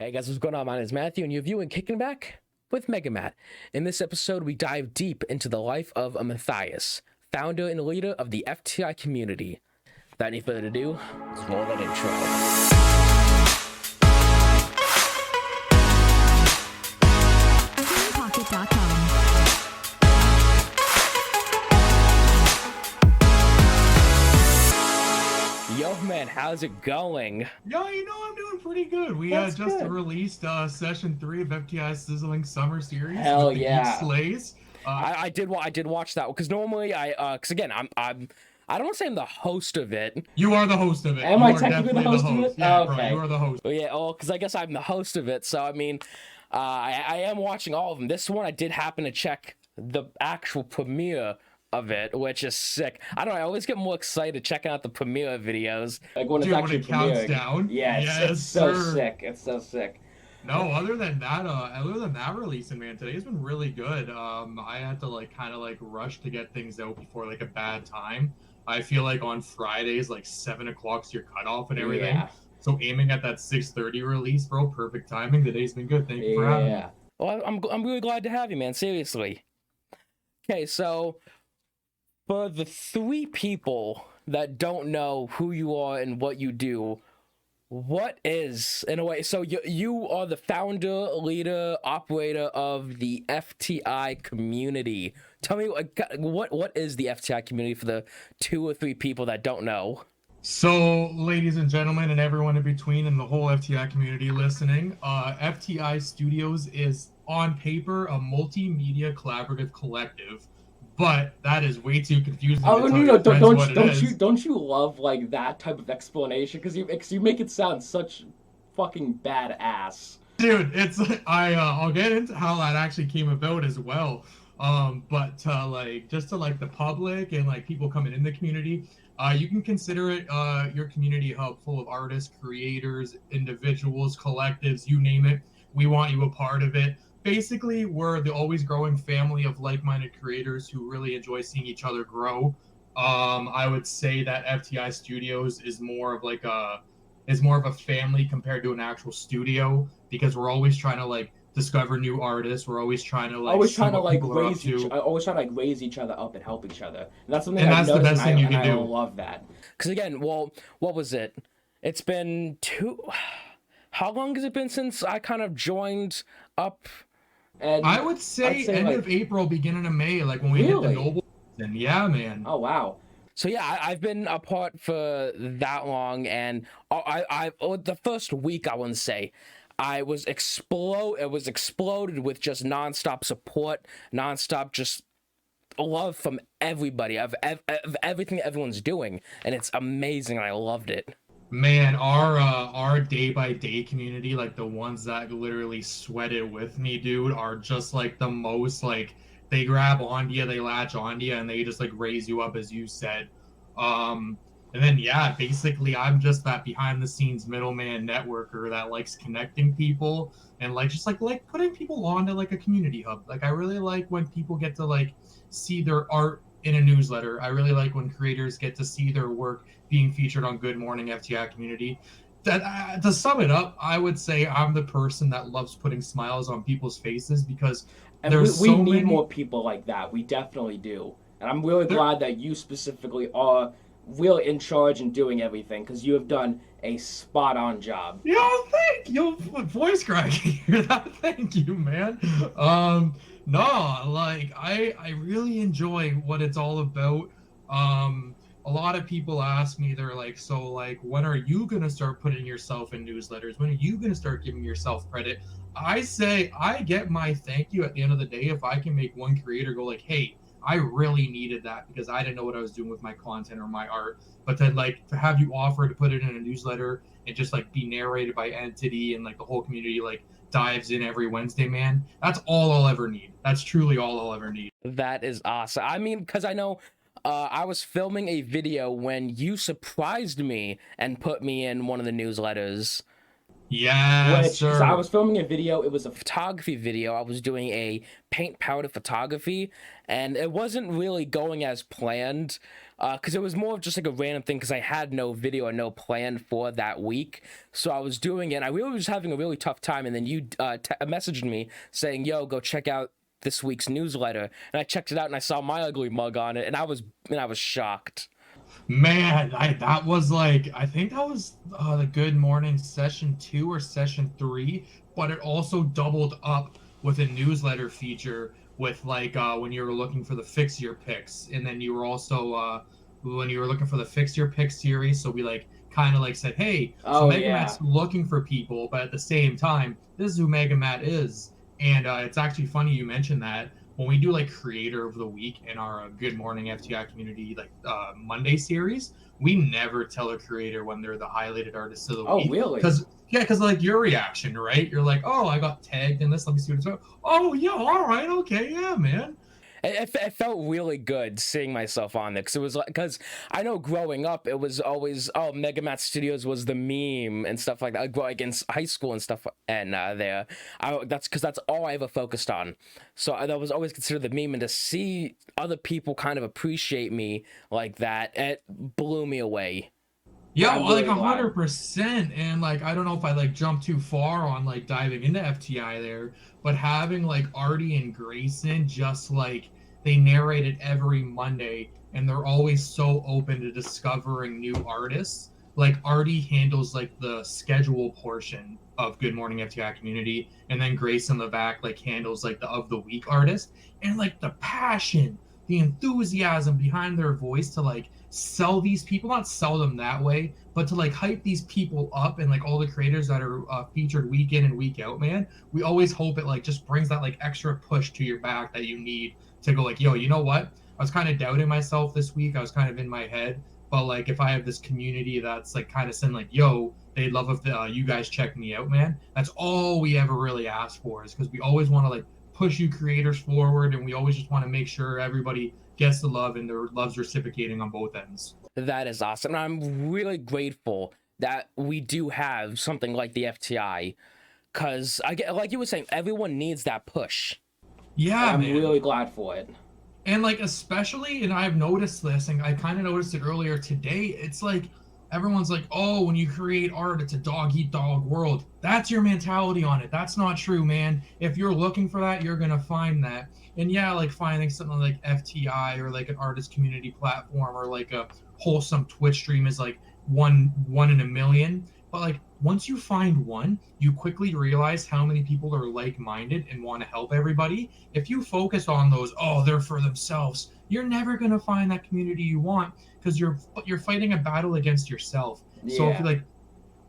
Hey guys, what's going on? My name is Matthew, and you're viewing Kickin Back with MegaMatt. In this episode, we dive deep into the life of Matthis, founder and leader of the FTI community. Without any further ado, let's roll that intro. Yo, man, how's it going? Yo, I'm doing pretty good. We just released Session 3 of FTI Sizzling Summer Series. Hell with the yeah. Geek Slays. I did watch that because normally because again I don't want to say I'm the host of it. You are the host of it. Am I technically the host of it? Yeah, okay. Bro, you are the host. Yeah, oh, because I guess I'm the host of it. So I mean, I am watching all of them. This one I did happen to check the actual premiere of it, which is sick. I don't know, I always get more excited checking out the premiere videos. Like when it's actually when it counts premiering. down. Yeah, it's so sick. It's so sick. No, other than that releasing, man, today's been really good. I had to kind of rush to get things out before a bad time. I feel like on Fridays 7 o'clock's your cutoff and everything. Yeah. So aiming at that 6:30 release, bro, perfect timing. The day's been good. Thank you for having me. Well, I'm really glad to have you, man. Seriously. Okay, so for the three people that don't know who you are and what you do, what is, in a way, so you are the founder, leader, operator of the FTI community. Tell me, what is the FTI community for the 2 or 3 people that don't know? So, ladies and gentlemen, and everyone in between, and the whole FTI community listening, FTI Studios is, on paper, a multimedia collaborative collective. But that is way too confusing. Oh no! Don't you love that type of explanation? Because you make it sound such fucking badass. Dude, it's I'll get into how that actually came about as well. But just to the public and people coming in the community, you can consider it your community hub full of artists, creators, individuals, collectives, you name it. We want you a part of it. Basically, we're the always growing family of like-minded creators who really enjoy seeing each other grow. I would say that FTI Studios is more of a family compared to an actual studio, because we're always trying to discover new artists. We're always trying to raise each other up and help each other. And that's something I've noticed, the best thing you can do. I love that. Because again, well, what was it? It's been how long has it been since I kind of joined up? And I would say end of April, beginning of May, when we hit the Noble season. Yeah, man. Oh, wow. So yeah, I've been apart for that long, and the first week, I wouldn't say, it was exploded with just nonstop support, nonstop just love from everybody, of everything everyone's doing, and it's amazing. I loved it. Man, our day-by-day community, the ones that literally sweat it with me, dude, are just the most they grab onto you, they latch onto you, and they just raise you up, as you said. And then yeah, basically I'm just that behind-the-scenes middleman networker that likes connecting people and putting people onto a community hub. I really like when people get to see their art in a newsletter. I really like when creators get to see their work being featured on Good Morning FTI Community. That to sum it up, I would say I'm the person that loves putting smiles on people's faces, because we need more people like that. We definitely do. And I'm really glad that you specifically are really in charge and doing everything, because you have done a spot-on job. Yo, thank you. Voice cracking. Thank you, man. No, I really enjoy what it's all about. A lot of people ask me, they're when are you gonna start putting yourself in newsletters? When are you gonna start giving yourself credit? I say I get my thank you at the end of the day if I can make one creator go hey, I really needed that because I didn't know what I was doing with my content or my art. But then to have you offer to put it in a newsletter and just be narrated by entity, and the whole community dives in every Wednesday, man, that's all I'll ever need. That's truly all I'll ever need. That is awesome. I mean, because I know I was filming a video when you surprised me and put me in one of the newsletters. Yes, Because I sir. was filming a video. It was a photography video. I was doing a paint powder photography, and it wasn't really going as planned, because it was more of just like a random thing, because I had no video or no plan for that week. So I was doing it, and I really was having a really tough time, and then you messaged me saying, yo, go check out this week's newsletter. And I checked it out, and I saw my ugly mug on it, and I was shocked. Man, that was like, I think that was the Good Morning session 2 or session 3, but it also doubled up with a newsletter feature with like when you were looking for the Fix Your Picks, and then you were also when you were looking for the Fix Your Picks series. So we like kind of like said, hey, so MegaMatt's looking for people, but at the same time, this is who MegaMatt is. And it's actually funny you mentioned that. When we do like creator of the week in our Good Morning FTI Community like Monday series, we never tell a creator when they're the highlighted artist of the week. Oh, really? Because like your reaction, right? You're like, oh, I got tagged in this. Let me see what it's about. Oh, yeah, all right, okay, yeah, man. It felt really good seeing myself on there, because it was like, because I know growing up it was always, oh, MegaMatt Studios was the meme and stuff like that, like in high school and stuff. And that's because that's all I ever focused on. So that was always considered the meme, and to see other people kind of appreciate me like that, it blew me away. Yeah, well, like 100%. And like, I don't know if I like jumped too far on like diving into FTI there, but having like Artie and Grayson, just like they narrate it every Monday, and they're always so open to discovering new artists. Like Artie handles like the schedule portion of Good Morning FTI Community, and then Grayson Levac like handles like the of the week artist, and like the passion, the enthusiasm behind their voice to like sell these people, not sell them that way, but to like hype these people up, and like all the creators that are featured week in and week out, man. We always hope it like just brings that like extra push to your back that you need to go like, yo, you know what? I was kind of doubting myself this week. I was kind of in my head, but like if I have this community that's like kind of saying like, yo, they'd love if you guys check me out, man. That's all we ever really ask for, is because we always want to like push you creators forward, and we always just want to make sure everybody gets the love and their love's reciprocating on both ends. That is awesome. And I'm really grateful that we do have something like the FTI, because I get, like you were saying, everyone needs that push. Yeah, I'm man. really glad for it. And like especially, and I've noticed this, and I kind of noticed it earlier today, it's like everyone's like, oh, when you create art, it's a dog eat dog world. That's your mentality on it. That's not true, man. If you're looking for that, you're gonna find that. And yeah, like finding something like FTI or like an artist community platform or like a wholesome Twitch stream is like one in a million. But like once you find one, you quickly realize how many people are like-minded and want to help everybody. If you focus on those, oh, they're for themselves, you're never gonna find that community you want, because you're fighting a battle against yourself. Yeah. So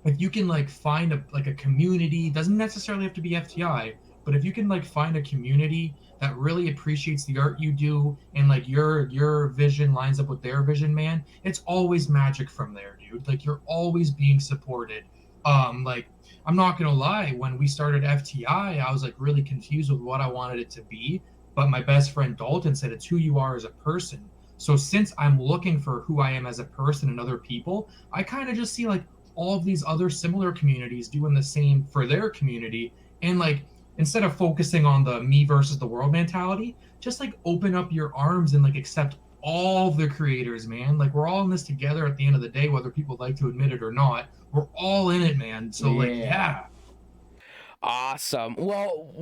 if you can like find a community, doesn't necessarily have to be FTI, but if you can like find a community that really appreciates the art you do, and like your vision lines up with their vision, man, it's always magic from there, dude. Like you're always being supported. Like I'm not gonna lie, when we started FTI, I was like really confused with what I wanted it to be, but my best friend Dalton said it's who you are as a person. So since I'm looking for who I am as a person and other people, I kind of just see like all of these other similar communities doing the same for their community, and like instead of focusing on the me versus the world mentality, just like open up your arms and like accept all the creators, man. Like we're all in this together at the end of the day, whether people like to admit it or not. We're all in it, man. So like, yeah. Awesome. Well,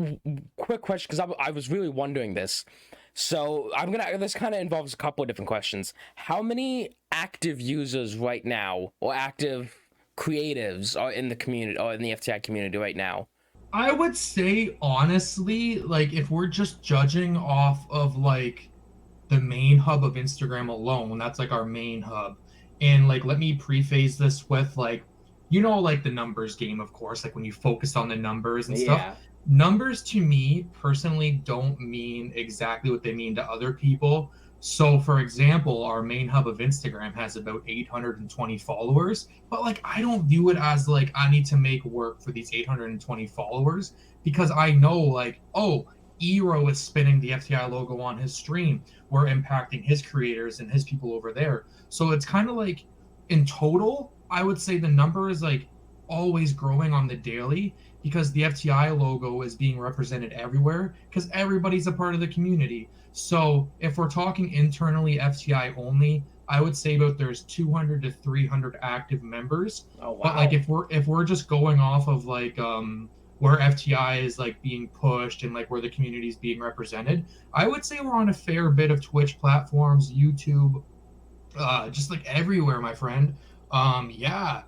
quick question, because I was really wondering this. So this kind of involves a couple of different questions. How many active users right now, or active creatives, are in the community, or in the FTI community right now? I would say honestly, like if we're just judging off of like the main hub of Instagram alone, that's like our main hub. And like let me preface this with like, you know, like the numbers game, of course, like when you focus on the numbers and stuff. Numbers to me personally don't mean exactly what they mean to other people. So for example, our main hub of Instagram has about 820 followers, but like I don't view it as like I need to make work for these 820 followers, because I know like, oh, Eero is spinning the FTI logo on his stream. We're impacting his creators and his people over there. So it's kind of like in total, I would say the number is like always growing on the daily because the FTI logo is being represented everywhere because everybody's a part of the community. So if we're talking internally FTI only, I would say about there's 200 to 300 active members. Oh wow. But like if we're just going off of like where FTI is like being pushed and like where the community is being represented, I would say we're on a fair bit of Twitch platforms, YouTube, just like everywhere, my friend. Yeah.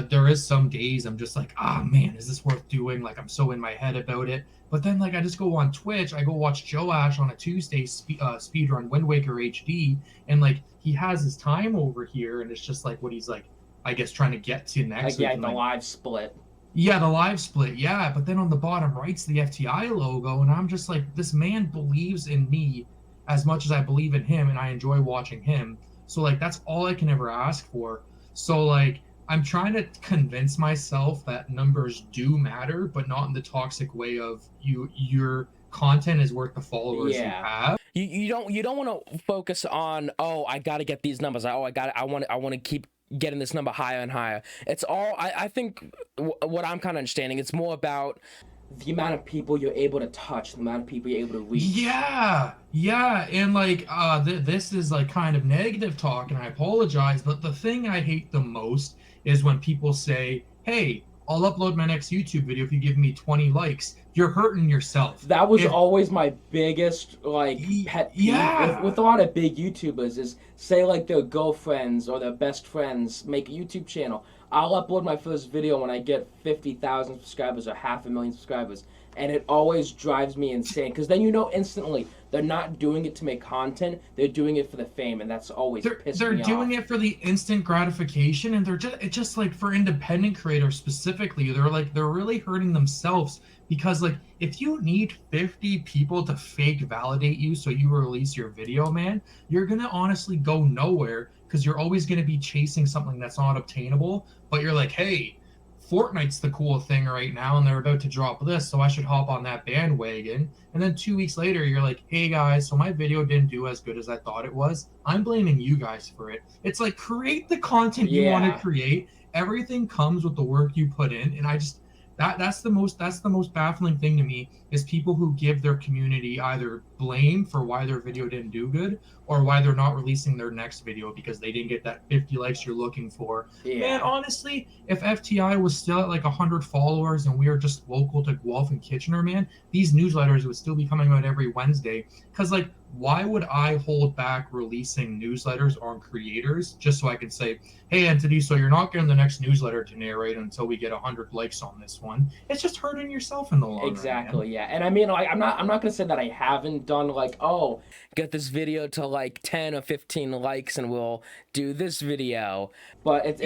There is some days I'm just like, man, is this worth doing? Like I'm so in my head about it. But then like I just go on Twitch, I go watch Joe Ash on a Tuesday speedrun Wind Waker HD, and like he has his time over here, and it's just like what he's like, I guess trying to get to next. Like, yeah, the live split. Yeah, the live split, yeah. But then on the bottom right's the FTI logo, and I'm just like, this man believes in me as much as I believe in him, and I enjoy watching him. So like that's all I can ever ask for. So like I'm trying to convince myself that numbers do matter, but not in the toxic way of your content is worth the followers you have. You don't want to focus on, oh, I got to get these numbers. I want to keep getting this number higher and higher. It's all I think what I'm kind of understanding, it's more about the amount of people you're able to touch, the amount of people you're able to reach. Yeah, and like this is like kind of negative talk, and I apologize, but the thing I hate the most is when people say, hey, I'll upload my next YouTube video if you give me 20 likes. You're hurting yourself. That was always my biggest like pet peeve with a lot of big YouTubers is say like their girlfriends or their best friends make a YouTube channel. I'll upload my first video when I get 50,000 subscribers or 500,000 subscribers, and it always drives me insane because then you know instantly they're not doing it to make content, they're doing it for the fame, and that's always pissing me off. They're doing it for the instant gratification, and it's just like for independent creators specifically, they're really hurting themselves because like if you need 50 people to fake validate you so you release your video, man, you're gonna honestly go nowhere because you're always gonna be chasing something that's not obtainable. But you're like, hey, Fortnite's the cool thing right now, and they're about to drop this, so I should hop on that bandwagon. And then 2 weeks later, you're like, hey guys, so my video didn't do as good as I thought it was. I'm blaming you guys for it. It's like, create the content you want to create. Everything comes with the work you put in, and I just that's the most baffling thing to me is people who give their community either blame for why their video didn't do good or why they're not releasing their next video because they didn't get that 50 likes you're looking for. Man, honestly, if FTI was still at like 100 followers and we were just local to Guelph and Kitchener, man, these newsletters would still be coming out every Wednesday. Because like, why would I hold back releasing newsletters on creators just so I can say, hey, Entity, so you're not getting the next newsletter to narrate until we get 100 likes on this one? It's just hurting yourself in the long run. Exactly, yeah. And I mean, like, I'm not gonna say that I haven't done like, oh, get this video to like 10 or 15 likes and we'll do this video. But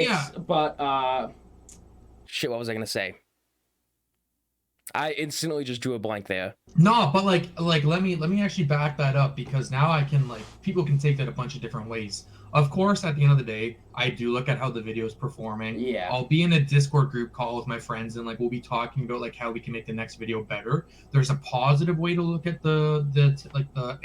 shit, what was I gonna say? I instantly just drew a blank there. No, but like let me actually back that up because now I can like people can take that a bunch of different ways. Of course, at the end of the day, I do look at how the video is performing. Yeah. I'll be in a Discord group call with my friends and like we'll be talking about like how we can make the next video better. There's a positive way to look at the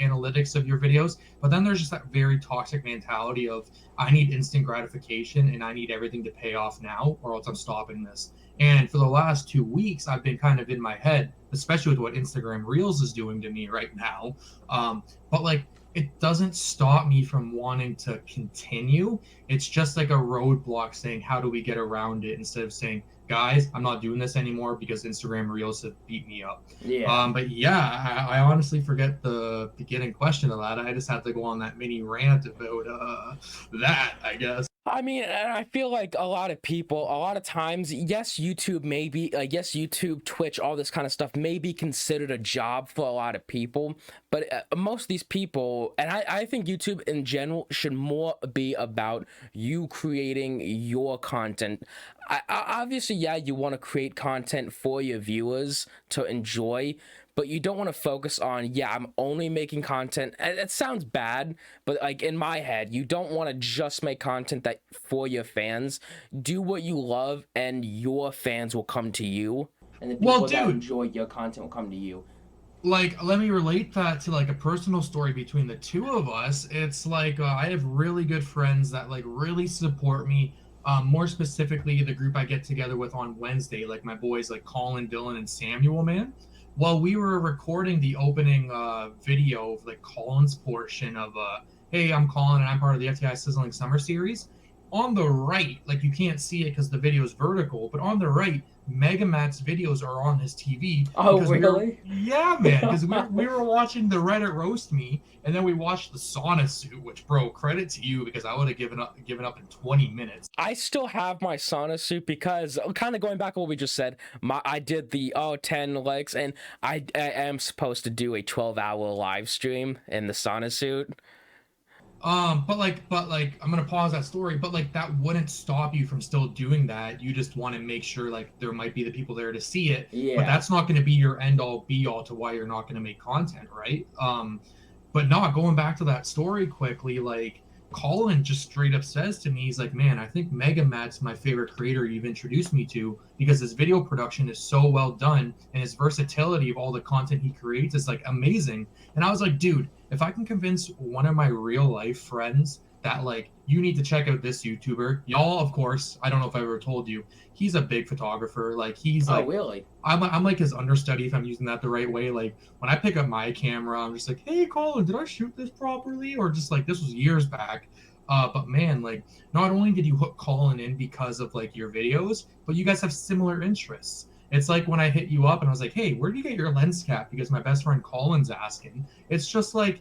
analytics of your videos, but then there's just that very toxic mentality of I need instant gratification and I need everything to pay off now or else I'm stopping this. And for the last 2 weeks, I've been kind of in my head, especially with what Instagram Reels is doing to me right now. But like, it doesn't stop me from wanting to continue. It's just like a roadblock saying, how do we get around it? Instead of saying, guys, I'm not doing this anymore because Instagram Reels have beat me up. Yeah. But yeah, I honestly forget the beginning question of that. I just had to go on that mini rant about that, I guess. I mean, I feel like a lot of people, a lot of times, yes, YouTube may be, yes, YouTube, Twitch, all this kind of stuff may be considered a job for a lot of people, but most of these people, and I think YouTube in general should more be about you creating your content. Obviously, yeah, you want to create content for your viewers to enjoy, but you don't want to focus on, yeah, I'm only making content. It sounds bad, but like in my head, you don't want to just make content that for your fans. Do what you love and your fans will come to you. And the people that enjoy your content will come to you. Like, let me relate that to like a personal story between the two of us. It's like I have really good friends that like really support me More specifically, the group I get together with on Wednesday, like my boys like Colin, Dylan, and Samuel, man. While we were recording the opening video of like Colin's portion of hey, I'm Colin and I'm part of the FTI Sizzling Summer Series. On the right, like you can't see it because the video is vertical, but on the right, MegaMatt's videos are on his TV. Oh, really? Yeah, man, because we were watching the Reddit roast me, and then we watched the sauna suit, which, bro, credit to you, because I would have given up in 20 minutes. I still have my sauna suit because, kind of going back to what we just said, I did the 10 legs, and I am supposed to do a 12-hour live stream in the sauna suit. But like I'm gonna pause that story, but like that wouldn't stop you from still doing that. You just want to make sure like there might be the people there to see it. Yeah. But that's not gonna be your end all be all to why you're not gonna make content, right? But not going back to that story quickly, like Colin just straight up says to me, he's like, man, I think MegaMatt's my favorite creator you've introduced me to because his video production is so well done and his versatility of all the content he creates is like amazing. And I was like, dude, if I can convince one of my real life friends that like you need to check out this YouTuber, y'all, of course, I don't know if I ever told you, he's a big photographer. Like he's like, really? I'm like his understudy if I'm using that the right way. Like when I pick up my camera, I'm just like, hey Colin, did I shoot this properly? Or just like this was years back. But man, like not only did you hook Colin in because of like your videos, but you guys have similar interests. It's like when I hit you up and I was like, hey, where do you get your lens cap? Because my best friend Colin's asking. It's just like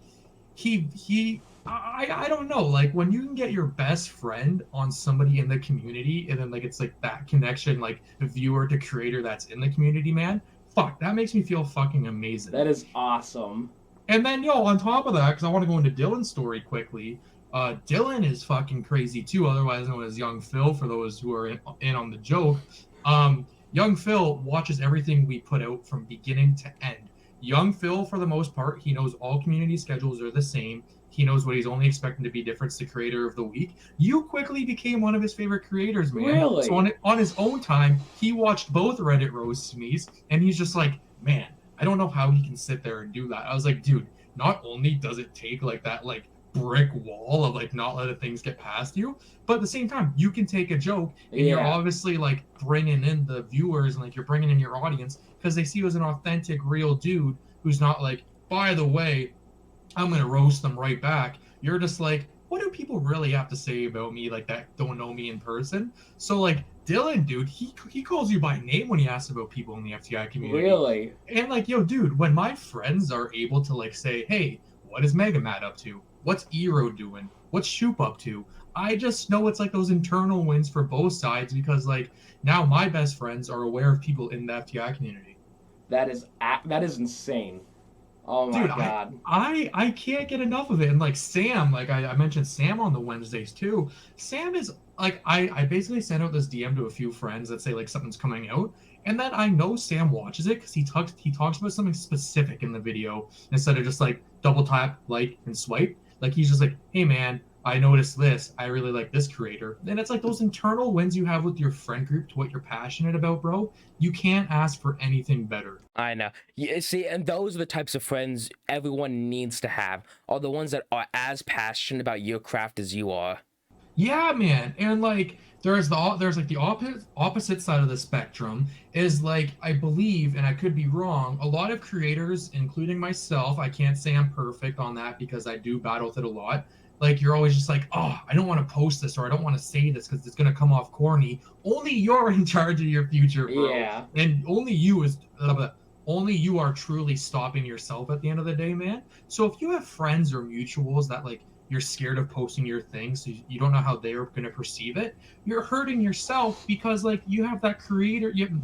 I don't know. Like when you can get your best friend on somebody in the community and then like it's like that connection, like the viewer to creator that's in the community, man. Fuck, that makes me feel fucking amazing. That is awesome. And then on top of that, because I want to go into Dylan's story quickly. Dylan is fucking crazy too, otherwise known as Young Phil for those who are in on the joke. Young Phil watches everything we put out from beginning to end. Young Phil, for the most part, he knows all community schedules are the same. He knows what he's only expecting to be different to creator of the week. You quickly became one of his favorite creators, man. Really? So on his own time, he watched both Reddit roasts me's, and he's just like, man, I don't know how he can sit there and do that. I was like, dude, not only does it take like that like brick wall of like not letting things get past you, but at the same time you can take a joke and you're obviously like bringing in the viewers and like you're bringing in your audience because they see you as an authentic real dude who's not like, by the way, I'm gonna roast them right back. You're just like, what do people really have to say about me like that don't know me in person? So like Dylan, dude, he calls you by name when he asks about people in the FTI community. Really? And like, yo, dude, when my friends are able to like say, hey, what is MegaMatt up to? What's Eero doing? What's Shoop up to? I just know it's like those internal wins for both sides because like now my best friends are aware of people in the FTI community. That is insane. Oh my god. I can't get enough of it. And like Sam, like I mentioned Sam on the Wednesdays too. Sam is like I basically send out this DM to a few friends that say like something's coming out. And then I know Sam watches it because he talks about something specific in the video instead of just like double tap, like, and swipe. Like he's just like, hey man, I noticed this. I really like this creator. And it's like those internal wins you have with your friend group to what you're passionate about, bro. You can't ask for anything better. I know. You see, and those are the types of friends everyone needs to have, are the ones that are as passionate about your craft as you are. Yeah, man. And like there's like the opposite side of the spectrum is like, I believe, and I could be wrong, a lot of creators, including myself, I can't say I'm perfect on that because I do battle with it a lot. Like you're always just like, oh, I don't want to post this or I don't want to say this because it's gonna come off corny. Only you're in charge of your future, bro. Yeah. And only you are truly stopping yourself at the end of the day, man. So if you have friends or mutuals that like you're scared of posting your thing, so you don't know how they're gonna perceive it, you're hurting yourself because like you have that creator, you have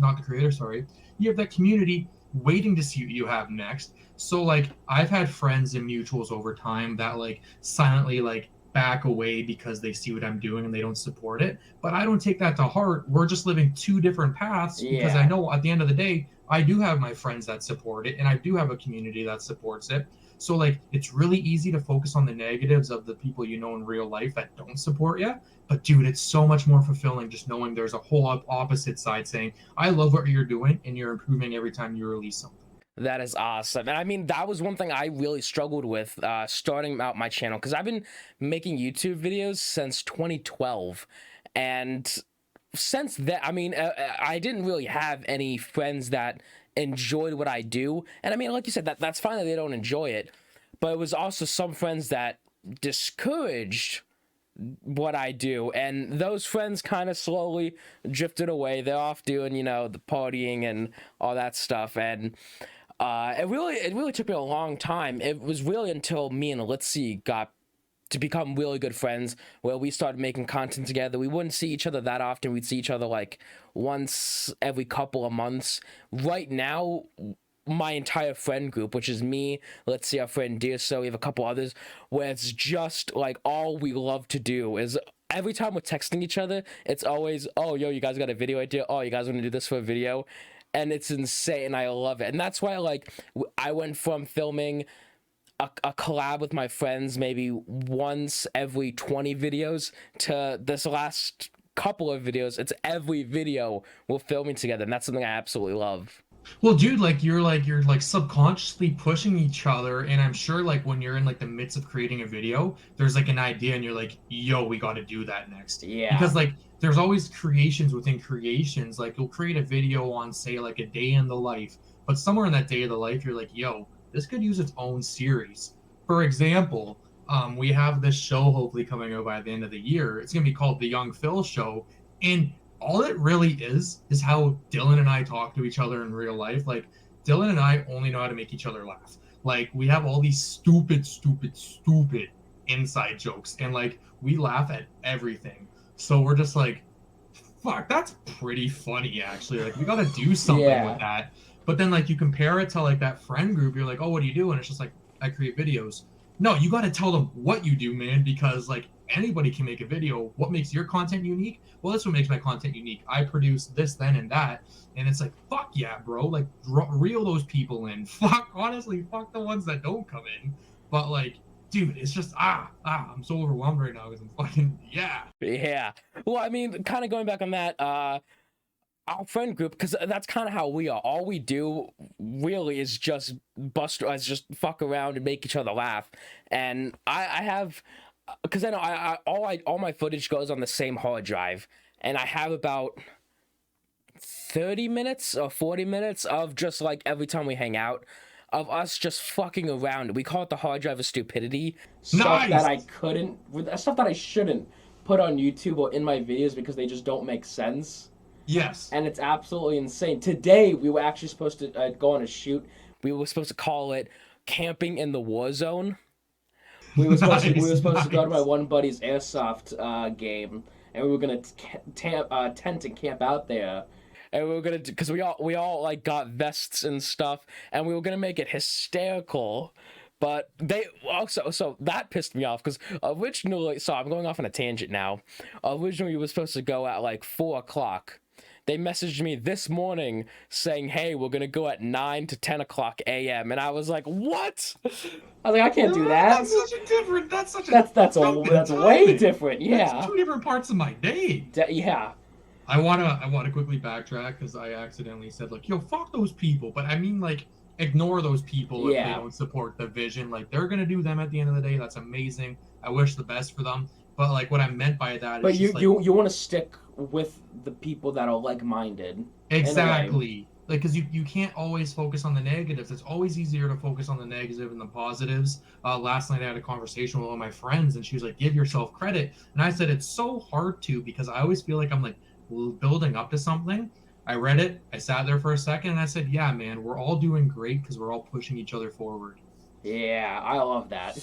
that community waiting to see what you have next. So like I've had friends and mutuals over time that like silently like back away because they see what I'm doing and they don't support it. But I don't take that to heart. We're just living two different paths because I know at the end of the day, I do have my friends that support it and I do have a community that supports it. So like it's really easy to focus on the negatives of the people you know in real life that don't support you. But dude, it's so much more fulfilling just knowing there's a whole opposite side saying, I love what you're doing and you're improving every time you release something. That is awesome. And I mean, that was one thing I really struggled with starting out my channel because I've been making YouTube videos since 2012. And since that, I mean, I didn't really have any friends that enjoyed what I do. And I mean, like you said, that's fine that they don't enjoy it, but it was also some friends that discouraged what I do, and those friends kind of slowly drifted away. They're off doing, you know, the partying and all that stuff. And it really took me a long time. It was really until me and Litzy got to become really good friends, where we started making content together. We wouldn't see each other that often. We'd see each other like once every couple of months. Right now, my entire friend group, which is me, let's see, our friend Dear, so we have a couple others, where it's just like all we love to do is every time we're texting each other, it's always, oh, yo, you guys got a video idea? Oh, you guys want to do this for a video? And it's insane. I love it. And that's why, like, I went from filming a collab with my friends maybe once every 20 videos to this last couple of videos, it's every video we're filming together, and that's something I absolutely love. Well, dude, you're subconsciously pushing each other, and I'm sure like when you're in like the midst of creating a video, there's like an idea and you're like, yo, we got to do that next. Yeah. Because like there's always creations within creations. Like you'll create a video on, say, like a day in the life, but somewhere in that day of the life you're like, yo, this could use its own series. For example, we have this show hopefully coming out by the end of the year. It's gonna be called The Young Phil Show, and all it really is how Dylan and I talk to each other in real life. Like Dylan and I only know how to make each other laugh. Like we have all these stupid inside jokes, and like we laugh at everything. So we're just like, fuck, that's pretty funny actually. Like we gotta do something with that. But then like you compare it to like that friend group, you're like, oh, what do you do? And it's just like, I create videos. No, you got to tell them what you do, man, because like anybody can make a video. What makes your content unique? Well, that's what makes my content unique. I produce this, then, and that. And it's like, fuck yeah, bro. Like, reel those people in. Honestly, fuck the ones that don't come in. But like, dude, it's just, I'm so overwhelmed right now because I'm fucking, yeah. Yeah. Well, I mean, kind of going back on that, our friend group, because that's kind of how we are. All we do really is just just fuck around and make each other laugh. And I have, because I know all my footage goes on the same hard drive, and I have about 30 minutes or 40 minutes of just like every time we hang out, of us just fucking around. We call it the hard drive of stupidity. Stuff that I couldn't, stuff that I shouldn't put on YouTube or in my videos because they just don't make sense. Yes. And it's absolutely insane. Today, we were actually supposed to go on a shoot. We were supposed to call it Camping in the War Zone. We were supposed to go to my one buddy's airsoft game, and we were going to tent and camp out there. And we were going to, because we all like got vests and stuff, and we were going to make it hysterical. But they also, so that pissed me off because originally, so I'm going off on a tangent now. Originally, we were supposed to go at like 4 o'clock. They messaged me this morning saying, hey, we're going to go at 9 to 10 o'clock a.m. And I was like, what? I was like, I can't do that. That's such a different, that's way different, yeah. That's 2 different parts of my day. Yeah. I wanna quickly backtrack because I accidentally said like, yo, fuck those people. But I mean like, ignore those people if they don't support the vision. Like they're gonna do them at the end of the day. That's amazing. I wish the best for them. But like what I meant by that is you want to stick with the people that are like-minded. Exactly. Like because you can't always focus on the negatives. It's always easier to focus on the negative and the positives. Last night I had a conversation with one of my friends and she was like, give yourself credit. And I said it's so hard to, because I always feel like I'm like building up to something. I read it, I sat there for a second, and I said, yeah, man, we're all doing great because we're all pushing each other forward. Yeah, I love that.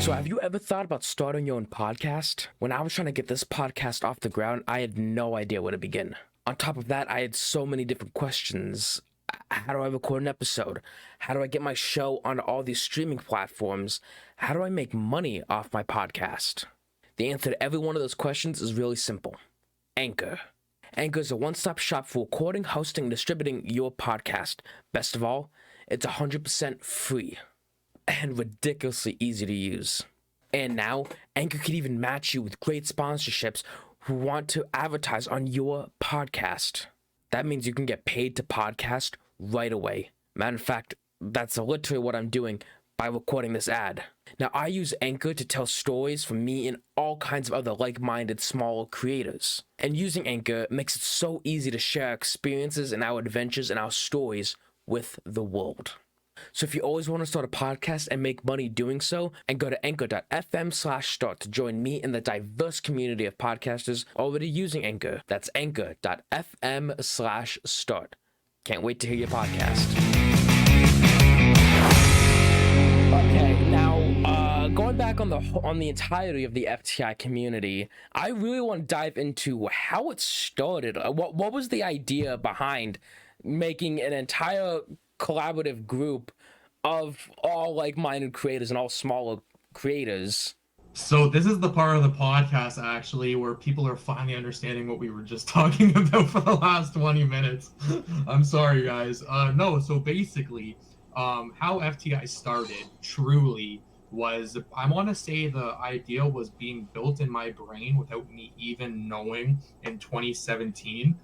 So have you ever thought about starting your own podcast? When I was trying to get this podcast off the ground, I had no idea where to begin. On top of that, I had so many different questions. How do I record an episode? How do I get my show on all these streaming platforms? How do I make money off my podcast? The answer to every one of those questions is really simple. Anchor. Anchor is a one-stop shop for recording, hosting, and distributing your podcast. Best of all, it's 100% free and ridiculously easy to use. And now, Anchor can even match you with great sponsorships who want to advertise on your podcast. That means you can get paid to podcast right away. Matter of fact, that's literally what I'm doing by recording this ad. Now, I use Anchor to tell stories from me and all kinds of other like-minded small creators. And using Anchor makes it so easy to share our experiences and our adventures and our stories with the world. So if you always want to start a podcast and make money doing so, and go to anchor.fm/start to join me in the diverse community of podcasters already using Anchor. That's anchor.fm/start. Can't wait to hear your podcast. Okay, now going back on the entirety of the FTI community, I really want to dive into how it started. What was the idea behind making an entire collaborative group of all like-minded creators and all smaller creators? So this is the part of the podcast actually where people are finally understanding what we were just talking about for the last 20 minutes. I'm sorry, guys. No, so basically, how FTI started truly was, I want to say the idea was being built in my brain without me even knowing in 2017.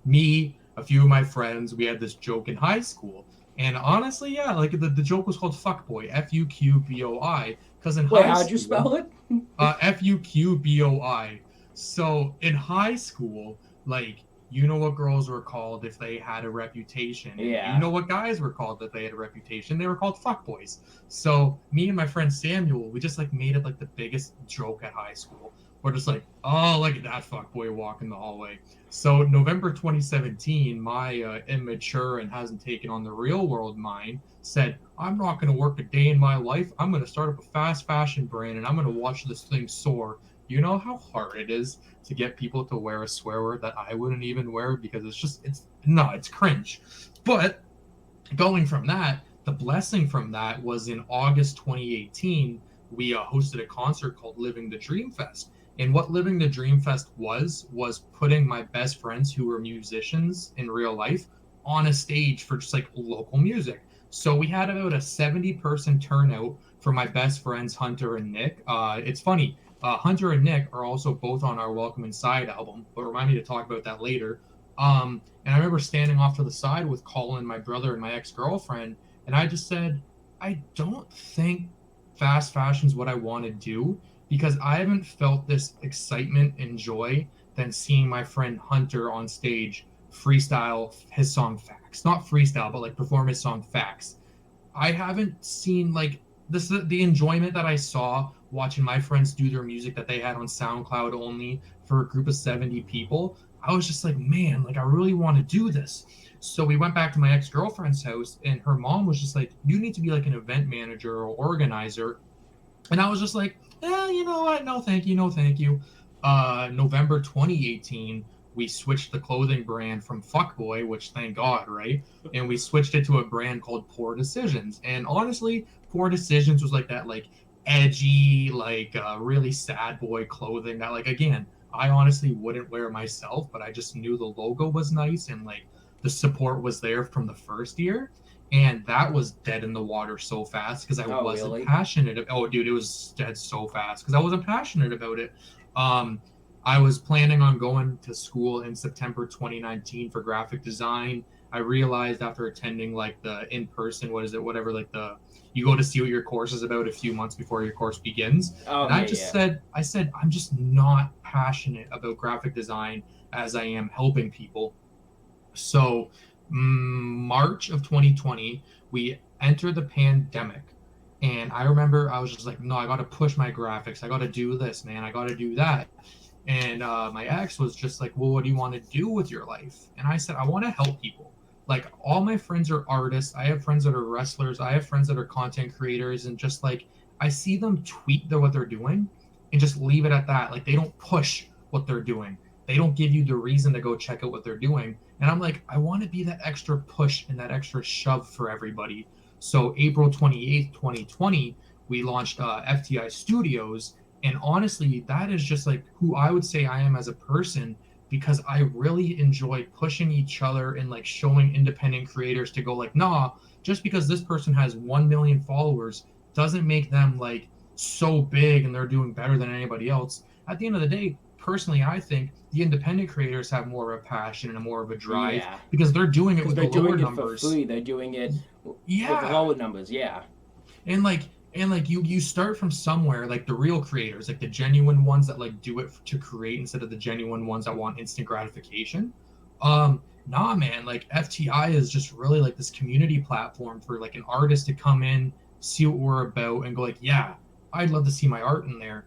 Me, a few of my friends, we had this joke in high school. And honestly, yeah, like the joke was called Fuckboy, Fuqboi, because in high school... Wait, how'd you spell it? Fuqboi. So in high school, like, you know what girls were called if they had a reputation. Yeah. You know what guys were called if they had a reputation. They were called fuckboys. So me and my friend Samuel, we just like made it like the biggest joke at high school. We're just like, oh, look at that fuckboy walking the hallway. So November 2017, my immature and hasn't taken on the real world mind said, I'm not going to work a day in my life. I'm going to start up a fast fashion brand and I'm going to watch this thing soar. You know how hard it is to get people to wear a swear word that I wouldn't even wear because it's cringe. But going from that, the blessing from that was in August 2018, we hosted a concert called Living the Dream Fest. And what Living the Dream Fest was putting my best friends who were musicians in real life on a stage for just like local music. So we had about a 70-person turnout for my best friends, Hunter and Nick. It's funny. Hunter and Nick are also both on our Welcome Inside album, but remind me to talk about that later. And I remember standing off to the side with Colin, my brother, and my ex-girlfriend, and I just said, I don't think fast fashion's what I want to do, because I haven't felt this excitement and joy than seeing my friend Hunter on stage freestyle his song Facts. Not freestyle, but like perform his song Facts. I haven't seen like this, the enjoyment that I saw watching my friends do their music that they had on SoundCloud only for a group of 70 people. I was just like, man, like I really want to do this. So we went back to my ex-girlfriend's house and her mom was just like, you need to be like an event manager or organizer. And I was just like, you know what? No, thank you. No, thank you. November 2018, we switched the clothing brand from Fuckboy, which thank God, right? And we switched it to a brand called Poor Decisions. And honestly, Poor Decisions was like that, like edgy, like really sad boy clothing that, like, again, I honestly wouldn't wear myself, but I just knew the logo was nice and like the support was there from the first year. And that was dead in the water so fast because I wasn't passionate. Oh, dude, it was dead so fast because I wasn't passionate about it. I was planning on going to school in September 2019 for graphic design. I realized after attending like the in-person, you go to see what your course is about a few months before your course begins. I said, I'm just not passionate about graphic design as I am helping people. So March of 2020, we entered the pandemic. And I remember I was just like, no, I got to push my graphics. I got to do this, man. I got to do that. And my ex was just like, well, what do you want to do with your life? And I said, I want to help people. Like, all my friends are artists. I have friends that are wrestlers. I have friends that are content creators. And just like, I see them tweet what they're doing and just leave it at that. Like, they don't push what they're doing. They don't give you the reason to go check out what they're doing. And I'm like, I want to be that extra push and that extra shove for everybody. So April 28th, 2020, we launched FTI Studios. And honestly, that is just like who I would say I am as a person, because I really enjoy pushing each other and like showing independent creators to go like, nah, just because this person has 1 million followers doesn't make them like so big and they're doing better than anybody else. At the end of the day, personally, I think the independent creators have more of a passion and more of a drive because they're doing it with the lower numbers. For free. They're doing it with lower numbers. Yeah. And you start from somewhere, like the real creators, like the genuine ones that like do it to create instead of the genuine ones that want instant gratification. Nah, man, like FTI is just really like this community platform for like an artist to come in, see what we're about, and go like, yeah, I'd love to see my art in there.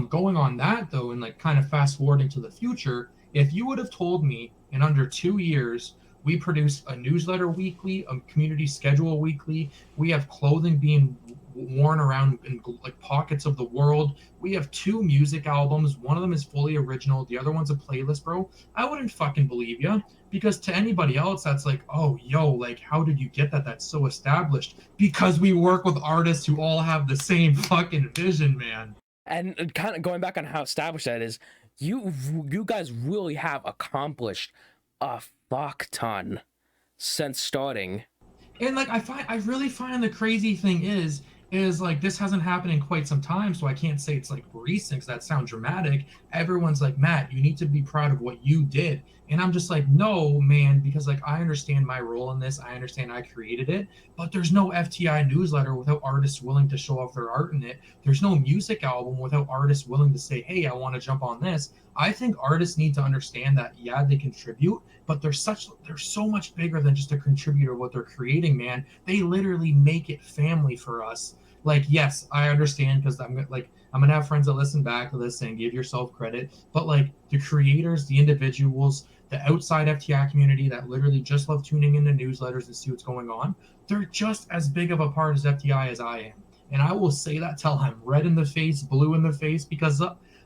Going on that though, and like kind of fast forwarding to the future, if you would have told me in under 2 years we produce a newsletter weekly, a community schedule weekly, we have clothing being worn around in like pockets of the world, we have 2 music albums, one of them is fully original, the other one's a playlist, bro, I wouldn't fucking believe you. Because to anybody else, that's like, oh, yo, like, how did you get that? That's so established. Because we work with artists who all have the same fucking vision, man. And kind of going back on how established that is, you guys really have accomplished a fuck ton since starting. And like I really find the crazy thing is like this hasn't happened in quite some time, so I can't say it's like recent because that sounds dramatic. Everyone's like, Matt, you need to be proud of what you did. And I'm just like, no, man, because like I understand my role in this. I understand I created it, but there's no FTI newsletter without artists willing to show off their art in it. There's no music album without artists willing to say, hey, I want to jump on this. I think artists need to understand that, yeah, they contribute, but they're so much bigger than just a contributor what they're creating, man. They literally make it family for us. Like, yes, I understand because I'm gonna have friends that listen back to this and give yourself credit, but like the creators, the individuals, the outside FTI community that literally just love tuning into newsletters and see what's going on, they're just as big of a part as FTI as I am. And I will say that till I'm red in the face, blue in the face, because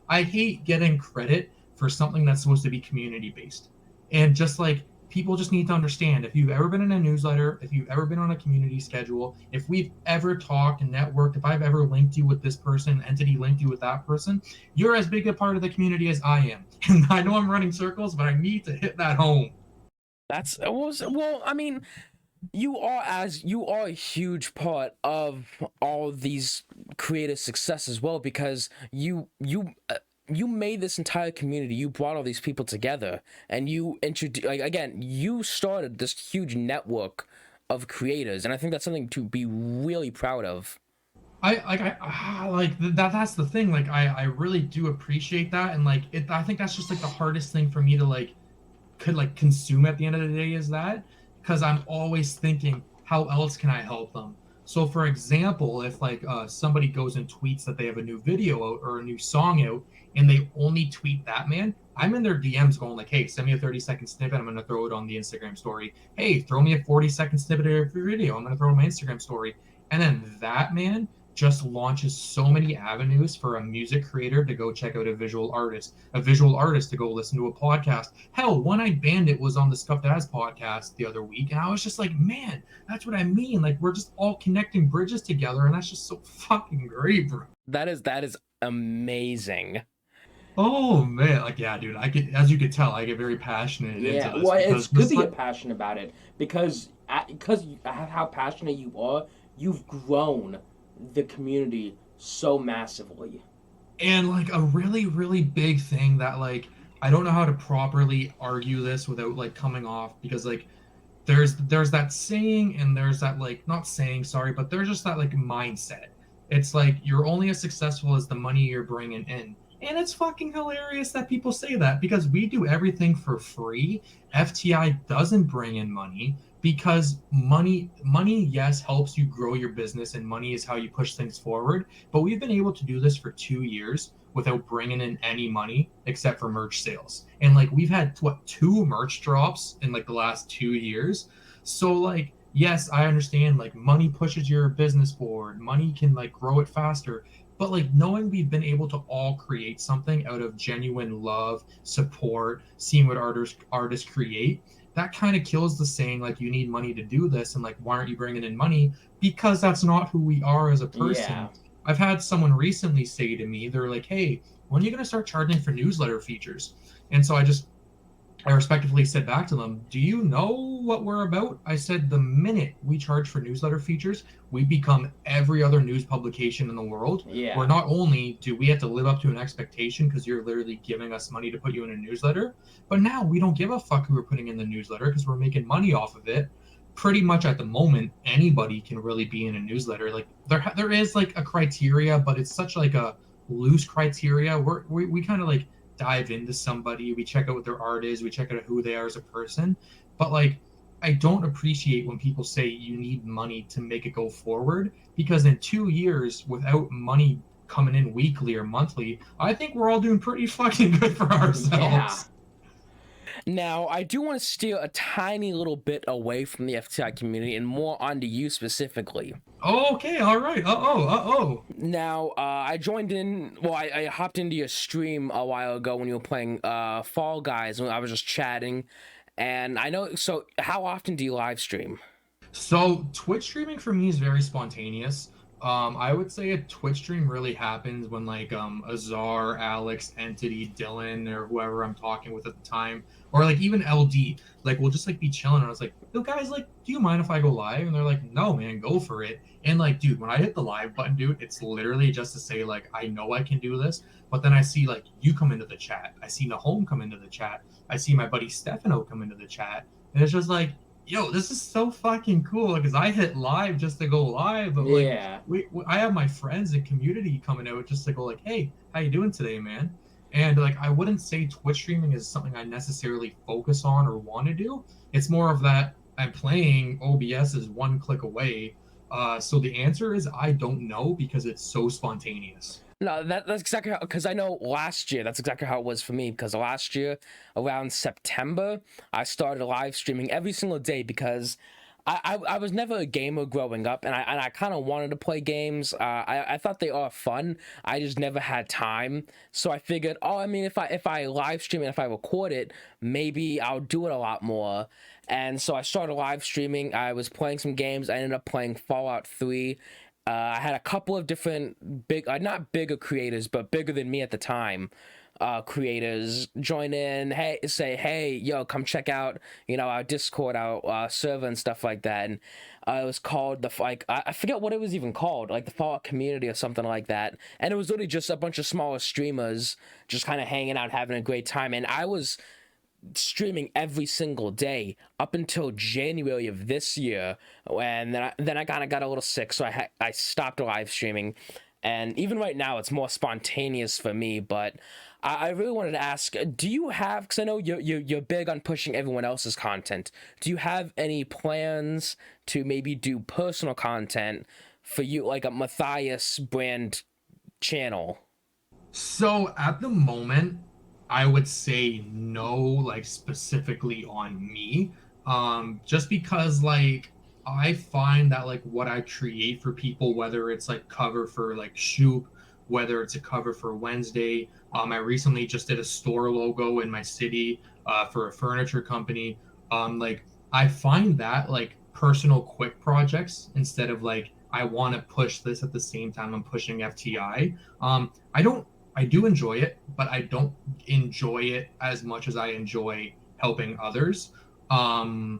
I hate getting credit for something that's supposed to be community based. And just like people just need to understand, if you've ever been in a newsletter, if you've ever been on a community schedule, if we've ever talked and networked, if I've ever linked you with this person, entity linked you with that person, you're as big a part of the community as I am. And I know I'm running circles, but I need to hit that home. That's well, I mean, you are a huge part of all these creative success as well, because you made this entire community, you brought all these people together, and you introduced, like, again, you started this huge network of creators, and I think that's something to be really proud of. That's the thing. Like I really do appreciate that, and like I think that's just like the hardest thing for me to like consume at the end of the day is that, because I'm always thinking, how else can I help them? So for example, if like somebody goes and tweets that they have a new video out or a new song out, and they only tweet that, man, I'm in their DMs going like, hey, send me a 30-second snippet, I'm gonna throw it on the Instagram story. Hey, throw me a 40-second snippet of your video, I'm gonna throw it on my Instagram story. And then that, man, just launches so many avenues for a music creator to go check out a visual artist to go listen to a podcast. Hell, One Eyed Bandit was on the Scuffed Ass podcast the other week, and I was just like, man, that's what I mean. Like, we're just all connecting bridges together, and that's just so fucking great, bro. That is amazing. Oh man, like, yeah, dude, as you could tell, I get very passionate into this. Well, it's good to get passionate about it because how passionate you are, you've grown the community so massively. And like a really, really big thing that like I don't know how to properly argue this without like coming off, because like there's that saying, and there's that, like, not saying, sorry, but there's just that like mindset. It's like you're only as successful as the money you're bringing in. And it's fucking hilarious that people say that, because we do everything for free. FTI doesn't bring in money, because money, yes, helps you grow your business, and money is how you push things forward. But we've been able to do this for 2 years without bringing in any money except for merch sales. And like we've had 2 merch drops in like the last 2 years. So like, yes, I understand, like, money pushes your business forward. Money can like grow it faster. But like knowing we've been able to all create something out of genuine love, support, seeing what artists create, that kind of kills the saying like you need money to do this, and like why aren't you bringing in money? Because that's not who we are as a person. Yeah. I've had someone recently say to me, they're like, hey, when are you going to start charging for newsletter features? And so I respectfully said back to them, do you know what we're about? I said, the minute we charge for newsletter features, we become every other news publication in the world. Yeah. Where not only do we have to live up to an expectation because you're literally giving us money to put you in a newsletter, but now we don't give a fuck who we're putting in the newsletter because we're making money off of it. pretty much at the moment anybody can really be in a newsletter. Like there is like a criteria, but it's such like a loose criteria. We kind of like dive into somebody, we check out what their art is, we check out who they are as a person. But like, I don't appreciate when people say you need money to make it go forward, because in 2 years without money coming in weekly or monthly, I think we're all doing pretty fucking good for ourselves. Yeah. Now, I do want to steer a tiny little bit away from the FTI community and more onto you specifically. Okay, all right. Now, I joined in, well, I hopped into your stream a while ago when you were playing Fall Guys, when I was just chatting, and I know, so how often do you live stream? So Twitch streaming for me is very spontaneous. I would say a Twitch stream really happens when like Azar, Alex, Entity, Dylan, or whoever I'm talking with at the time, or like even LD, like we'll just like be chilling. And I was like, yo guys, like, do you mind if I go live? And they're like, no man, go for it. And like, dude, when I hit the live button, dude, it's literally just to say like, I know I can do this. But then I see like you come into the chat, I see Nahom come into the chat, I see my buddy Stefano come into the chat, and it's just like, yo, this is so fucking cool, because I hit live just to go live, but like, Yeah. I have my friends and community coming out just to go like, hey, how you doing today, man? And like, I wouldn't say Twitch streaming is something I necessarily focus on or want to do. It's more of that I'm playing, OBS is one click away. So the answer is I don't know, because it's so spontaneous. No, that's exactly how, because I know last year, that's exactly how it was for me, because last year, around September, I started live streaming every single day, because I was never a gamer growing up, and I kind of wanted to play games. I thought they are fun. I just never had time. So I figured, oh, I mean, if I live stream and if I record it, maybe I'll do it a lot more. And so I started live streaming. I was playing some games. I ended up playing Fallout 3. I had a couple of different big, not bigger creators, but bigger than me at the time, creators join in, say, hey, yo, come check out, our Discord, our server and stuff like that. And it was called I forget what it was even called, like the Fallout Community or something like that. And it was literally just a bunch of smaller streamers just kind of hanging out, having a great time. And I was streaming every single day up until January of this year, and then I kind of got a little sick, so I stopped live streaming. And even right now, it's more spontaneous for me. But I really wanted to ask, do you have, because I know you're big on pushing everyone else's content, do you have any plans to maybe do personal content for you, like a Matthis brand channel? So at the moment, I would say no, like specifically on me. Just because like I find that like what I create for people, whether it's like cover for like Shoop, whether it's a cover for Wednesday. I recently just did a store logo in my city for a furniture company. Like I find that like personal quick projects, instead of like I want to push this at the same time I'm pushing FTI. I do enjoy it, but I don't enjoy it as much as I enjoy helping others. How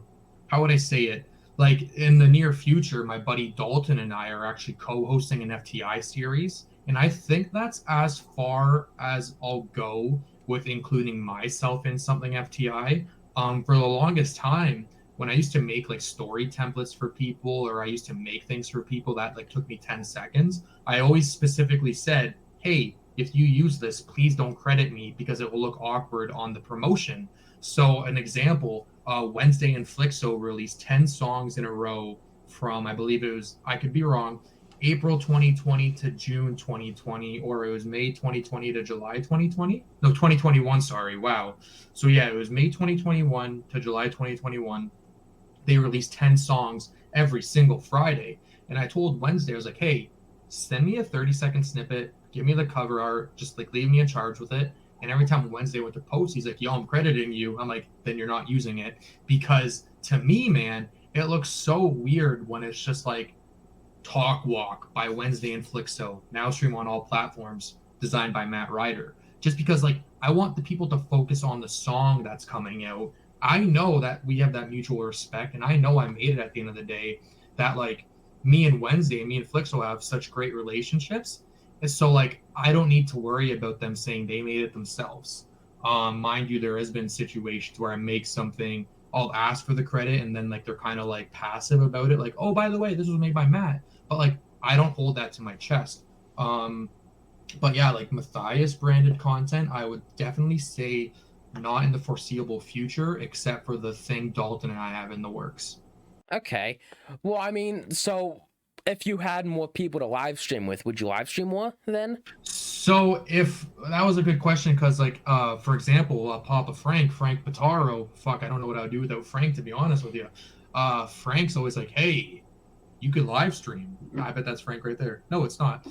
would I say it? Like in the near future, my buddy Dalton and I are actually co-hosting an FTI series, and I think that's as far as I'll go with including myself in something FTI. For the longest time, when I used to make like story templates for people, or I used to make things for people that like took me 10 seconds, I always specifically said, hey, if you use this, please don't credit me, because it will look awkward on the promotion. So an example, Wednesday and Flixo released 10 songs in a row from, I believe it was, I could be wrong, April 2020 to June 2020, or it was May 2020 to July 2020. No, 2021, sorry. Wow. So yeah, it was May 2021 to July 2021. They released 10 songs every single Friday. And I told Wednesday, I was like, hey, send me a 30-second snippet, give me the cover art, just like leave me in charge with it. And every time Wednesday went to post, he's like, yo, I'm crediting you. I'm like, then you're not using it. Because to me, man, it looks so weird when it's just like Talk Walk by Wednesday and Flixo, now stream on all platforms, designed by Matt Ryder. Just because like I want the people to focus on the song that's coming out. I know that we have that mutual respect, and I know I made it at the end of the day, that like me and Wednesday and me and Flixo have such great relationships. And so like I don't need to worry about them saying they made it themselves. Mind you, there has been situations where I make something, I'll ask for the credit, and then like they're kind of like passive about it, like, oh, by the way, this was made by Matt, but like I don't hold that to my chest. But yeah, like Matthis branded content, I would definitely say not in the foreseeable future, except for the thing Dalton and I have in the works. Okay. Well, I mean, so if you had more people to live stream with, would you live stream more then? So if that was a good question, because like for example, Papa Frank Pitaro, fuck, I don't know what I would do without Frank, to be honest with you. Frank's always like, hey, you could live stream. I bet that's Frank right there. No, it's not.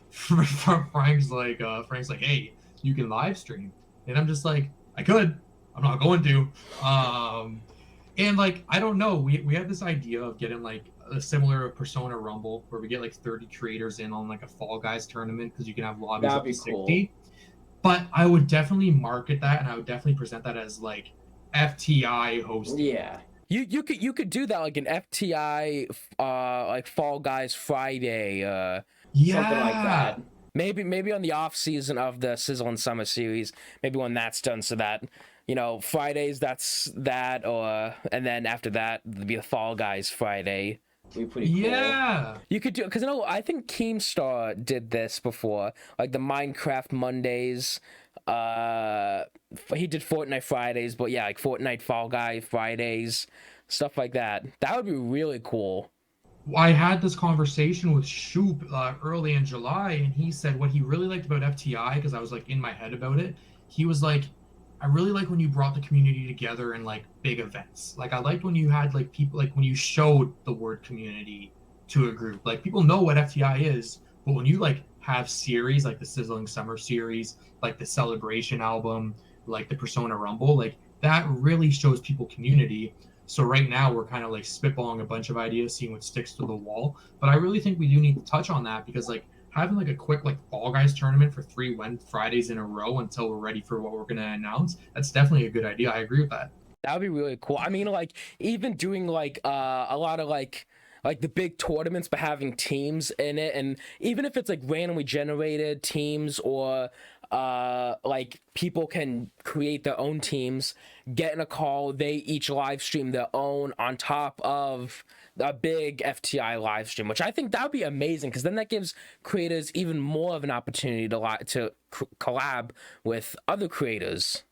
Frank's like, hey, you can live stream, and I'm just like, I could. I'm not going to. And like, I don't know. We had this idea of getting like a similar Persona Rumble where we get like 30 creators in on like a Fall Guys tournament, because you can have lobbies up to 60. Cool. But I would definitely market that, and I would definitely present that as like FTI hosting. Yeah. You could do that, like an FTI like Fall Guys Friday, something like that. Maybe on the off season of the Sizzlin Summer Series, maybe when that's done, so that, you know, Fridays that's that, or and then after that there'll be a Fall Guys Friday. Be pretty cool. Yeah, you could do, because I think Keemstar did this before, like the Minecraft Mondays. He did Fortnite Fridays, but yeah, like Fortnite Fall Guy Fridays, stuff like that. That would be really cool. I had this conversation with Shoop early in July, and he said what he really liked about FTI, because I was like in my head about it. He was like, I really like when you brought the community together in like big events. Like I liked when you had like people, like when you showed the word community to a group. Like people know what FTI is, but when you like have series like the Sizzling Summer Series, like the Celebration album, like the Persona Rumble, like that really shows people community. So right now we're kind of like spitballing a bunch of ideas, seeing what sticks to the wall. But I really think we do need to touch on that, because like having like a quick like Fall Guys tournament for 3 Fridays in a row until we're ready for what we're going to announce, that's definitely a good idea. I agree with that. That would be really cool. I mean, like even doing like a lot of like the big tournaments, but having teams in it, and even if it's like randomly generated teams, or like people can create their own teams, get in a call, they each live stream their own on top of a big FTI live stream, which I think that would be amazing, because then that gives creators even more of an opportunity to collab with other creators.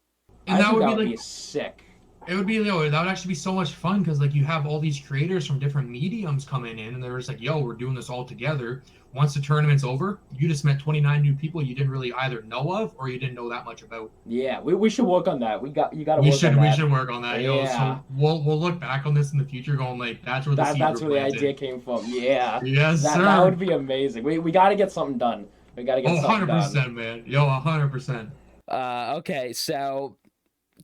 And that would be sick. It would be, that would actually be so much fun, because like you have all these creators from different mediums coming in, and they're just like, yo, we're doing this all together. Once the tournament's over, you just met 29 new people you didn't really either know of or you didn't know that much about. Yeah, we should work on that. You got to work on that. We should work on that. Yeah. Yo, so we'll look back on this in the future, going like, that's where the idea came from. Yeah. Yes, sir. That would be amazing. We got to get something done. We got to get something 100%, done. man. Yo, 100%. Okay, so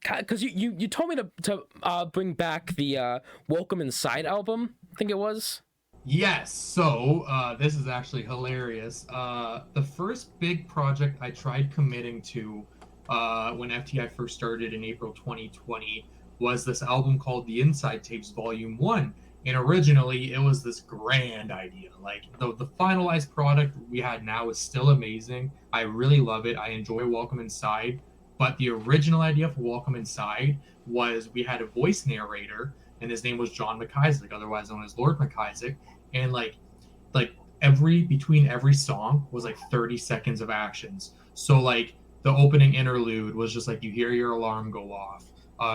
because you told me to bring back the Welcome Inside album, I think it was. Yes, so this is actually hilarious. The first big project I tried committing to when FTI first started in April 2020 was this album called The Inside Tapes Volume 1. And originally, it was this grand idea. Like, the finalized product we had now is still amazing. I really love it. I enjoy Welcome Inside. But the original idea for Welcome Inside was we had a voice narrator, and his name was John McIsaac, otherwise known as Lord McIsaac. And like between every song was like 30 seconds of actions. So like the opening interlude was just like you hear your alarm go off.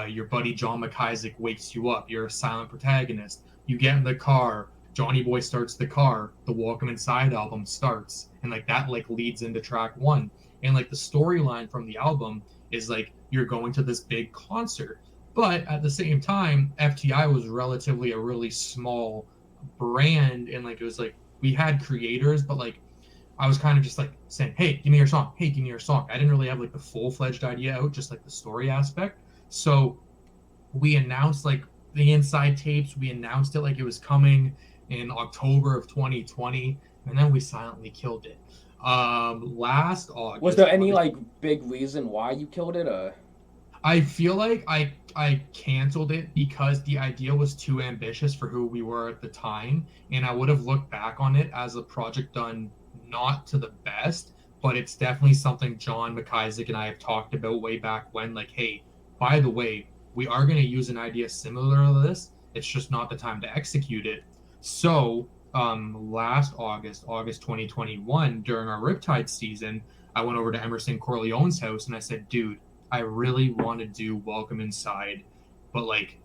Your buddy John McIsaac wakes you up. You're a silent protagonist. You get in the car. Johnny Boy starts the car. The Welcome Inside album starts, and like that like leads into track 1. And like the storyline from the album is like you're going to this big concert, but at the same time, FTI was relatively a really small brand, and like it was like we had creators, but like I was kind of just like saying, hey, give me your song. Hey, give me your song. I didn't really have like the full-fledged idea out, just like the story aspect. So we announced like the Inside Tapes. We announced it like it was coming in October of 2020, and then we silently killed it. Last August. Was there any like big reason why you killed it, or? I feel like I canceled it because the idea was too ambitious for who we were at the time, and I would have looked back on it as a project done not to the best, but it's definitely something John McIsaac and I have talked about way back when, like, hey, by the way, we are going to use an idea similar to this. It's just not the time to execute it. So last August 2021, during our Riptide season, I went over to Emerson Corleone's house and I said, dude, I really want to do Welcome Inside, but like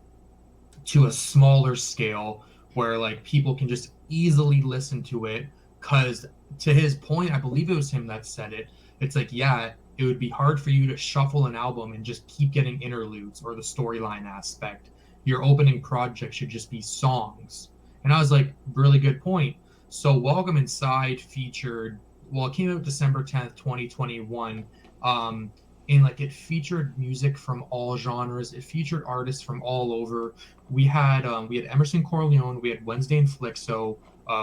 to a smaller scale where like people can just easily listen to it. Because to his point, I believe it was him that said it. It's like, yeah, it would be hard for you to shuffle an album and just keep getting interludes or the storyline aspect. Your opening project should just be songs. And I was like, really good point. So Welcome Inside featured, well, it came out December 10th, 2021. And like it featured music from all genres. It featured artists from all over. We had Emerson Corleone, we had Wednesday and Flixo,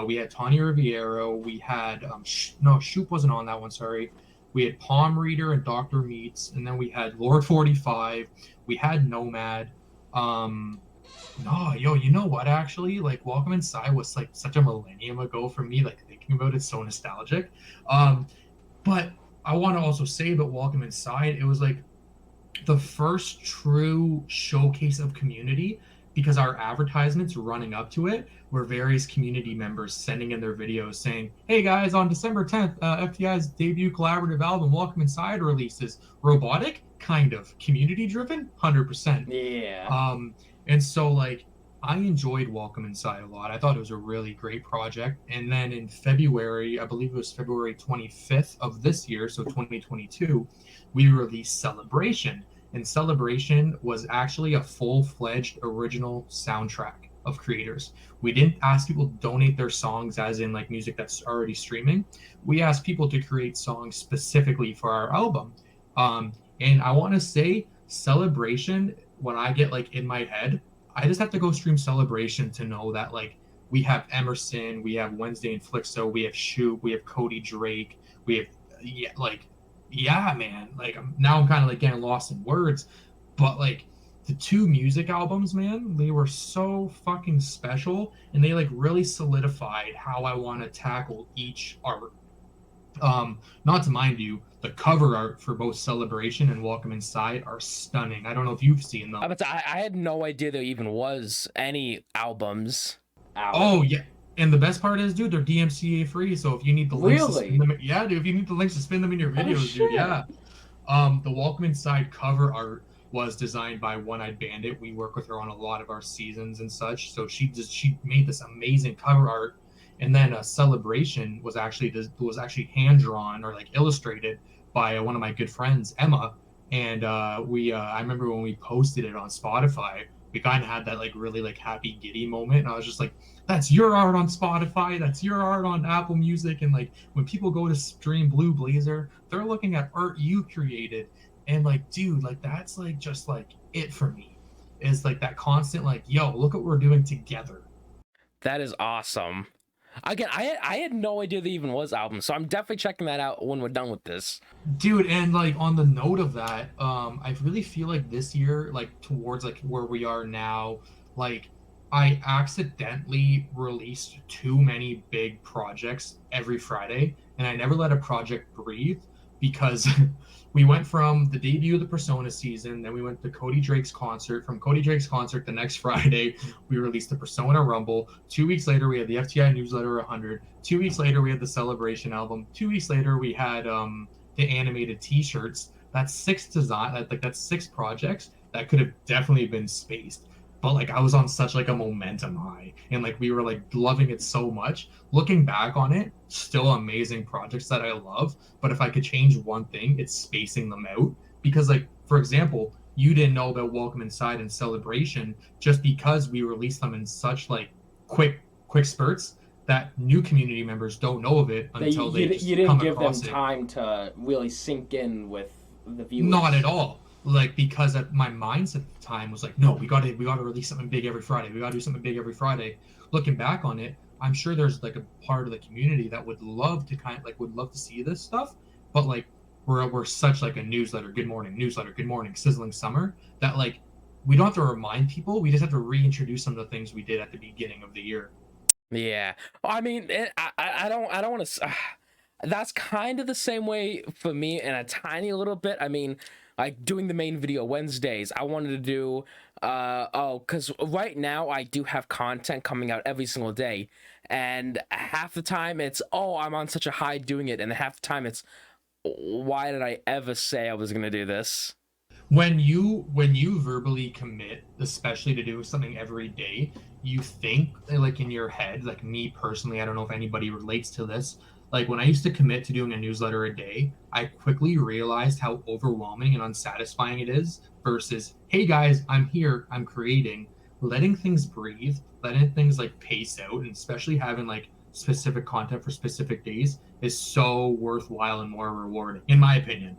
we had Tanya Riviero, we had Shoop wasn't on that one, sorry. We had Palm Reader and Dr. Meats, and then we had Lord 45, we had Nomad. No, yo, you know what, actually? Like, Welcome Inside was like such a millennium ago for me, like thinking about it, so nostalgic. But I want to also say about Welcome Inside, it was like the first true showcase of community, because our advertisements running up to it were various community members sending in their videos saying, hey guys, on December 10th, FTI's debut collaborative album, Welcome Inside, releases. Robotic? Kind of. Community driven? 100%. Yeah. And so like I enjoyed Welcome Inside a lot. I thought it was a really great project. And then in February, I believe it was February 25th of this year, so 2022, we released Celebration. And Celebration was actually a full-fledged original soundtrack of creators. We didn't ask people to donate their songs as in like music that's already streaming. We asked people to create songs specifically for our album. And I want to say Celebration, when I get like in my head, I just have to go stream Celebration to know that like we have Emerson, we have Wednesday and Flixo, we have Shoop, we have Cody Drake, we have yeah, man. Like I'm kind of like getting lost in words, but like the two music albums, man, they were so fucking special, and they like really solidified how I want to tackle each art. Not to mind you, the cover art for both Celebration and Welcome Inside are stunning. I don't know if you've seen them. But I had no idea there even was any albums. Oh yeah, and the best part is, dude, they're DMCA free. So if you need the links, to spin them, yeah, dude, if you need the links to spin them in your videos, dude, yeah. The Welcome Inside cover art was designed by One Eyed Bandit. We work with her on a lot of our seasons and such. So she made this amazing cover art. And then Celebration was actually hand drawn or like illustrated by one of my good friends, Emma. And I remember when we posted it on Spotify, we kind of had that like really like happy giddy moment. And I was just like, that's your art on Spotify, that's your art on Apple Music. And like when people go to stream Blue Blazer, they're looking at art you created. And like, dude, like that's like just like it for me. Is like that constant like, yo, look what we're doing together. That is awesome. Again, I had no idea there even was albums, so I'm definitely checking that out when we're done with this. Dude, and like on the note of that, I really feel like this year, like towards like where we are now, like I accidentally released too many big projects every Friday, and I never let a project breathe, because we went from the debut of the Persona season, then we went to Cody Drake's concert. From Cody Drake's concert, the next Friday, we released the Persona Rumble. 2 weeks later, we had the FTI Newsletter 100. 2 weeks later, we had the Celebration album. 2 weeks later, we had the animated T-shirts. That's six projects that could have definitely been spaced. But like I was on such like a momentum high, and like we were like loving it so much. Looking back on it, still amazing projects that I love. But if I could change one thing, it's spacing them out. Because like, for example, you didn't know about Welcome Inside and Celebration just because we released them in such like quick spurts that new community members don't know of it until you didn't give them time to really sink in with the viewers. Not at all. Like, because my mindset at the time was like, no, we gotta release something big every Friday. We gotta do something big every Friday. Looking back on it, I'm sure there's like a part of the community that would love to see this stuff, but like we're such like a newsletter, good morning, sizzling summer, that like we don't have to remind people. We just have to reintroduce some of the things we did at the beginning of the year. Yeah, I mean, I don't want to. That's kind of the same way for me in a tiny little bit. I mean, like doing the main video Wednesdays. I wanted to do because right now I do have content coming out every single day, and half the time it's, oh, I'm on such a high doing it, and half the time it's, why did I ever say I was gonna do this? When you verbally commit, especially to do something every day, you think like in your head, like me personally, I don't know if anybody relates to this. Like when I used to commit to doing a newsletter a day, I quickly realized how overwhelming and unsatisfying it is versus, hey guys, I'm here, I'm creating, letting things breathe, letting things like pace out, and especially having like specific content for specific days is so worthwhile and more rewarding, in my opinion.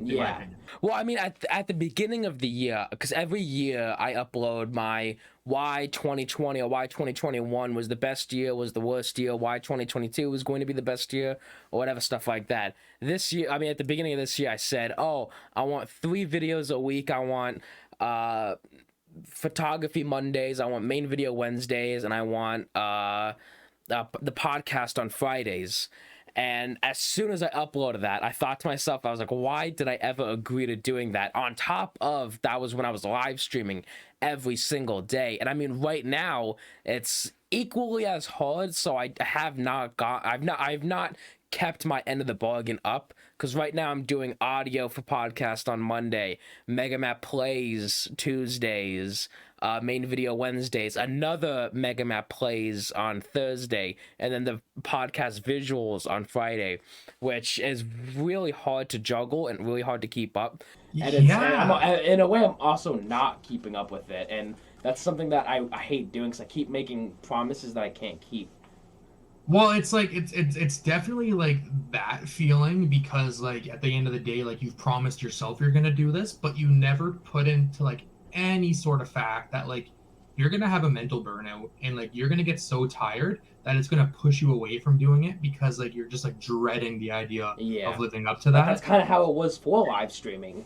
Well, I mean, at the beginning of the year, because every year I upload my why 2020 or why 2021 was the best year, was the worst year, why 2022 was going to be the best year, or whatever, stuff like that. This year, I mean, at the beginning of this year, I said, oh, I want 3 videos a week. I want photography Mondays. I want main video Wednesdays, and I want the podcast on Fridays. And as soon as I uploaded that, I thought to myself, I was like, why did I ever agree to doing that? On top of that was when I was live streaming every single day. And I mean, right now it's equally as hard. So I've not kept my end of the bargain up, because right now I'm doing audio for podcast on Monday, MegaMatt plays Tuesdays, main video Wednesdays, another MegaMatt plays on Thursday, and then the podcast visuals on Friday, which is really hard to juggle and really hard to keep up. And in a way, I'm also not keeping up with it, and that's something that I hate doing, because I keep making promises that I can't keep. Well, it's like it's definitely like that feeling, because like at the end of the day, like you've promised yourself you're gonna do this, but you never put into like any sort of fact that like you're gonna have a mental burnout, and like you're gonna get so tired that it's gonna push you away from doing it, because like you're just like dreading the idea of living up to that. That's kind of how it was for live streaming.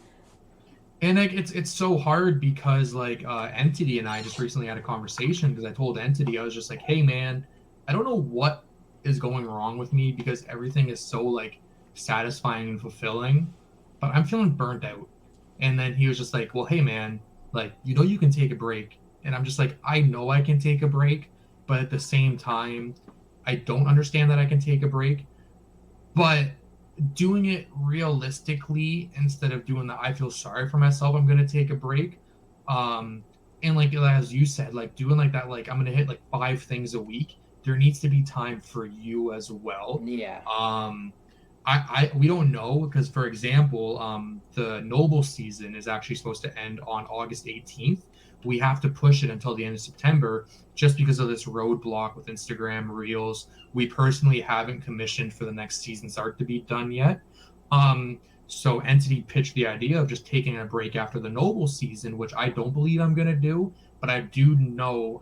And like it's so hard, because like Entity and I just recently had a conversation, because I told Entity, I was just like, hey man, I don't know what is going wrong with me, because everything is so like satisfying and fulfilling, but I'm feeling burnt out. And then he was just like, well, hey man, like, you know, you can take a break. And I'm just like, I know I can take a break, but at the same time, I don't understand that I can take a break. But doing it realistically, instead of doing the I feel sorry for myself, I'm gonna take a break. And like as you said, like doing like that, like I'm gonna hit like 5 things a week. There needs to be time for you as well. Yeah. We don't know, because for example, the Noble season is actually supposed to end on August 18th. We have to push it until the end of September, just because of this roadblock with Instagram Reels. We personally haven't commissioned for the next season's art to be done yet. So Entity pitched the idea of just taking a break after the Noble season, which I don't believe I'm gonna do, but I do know,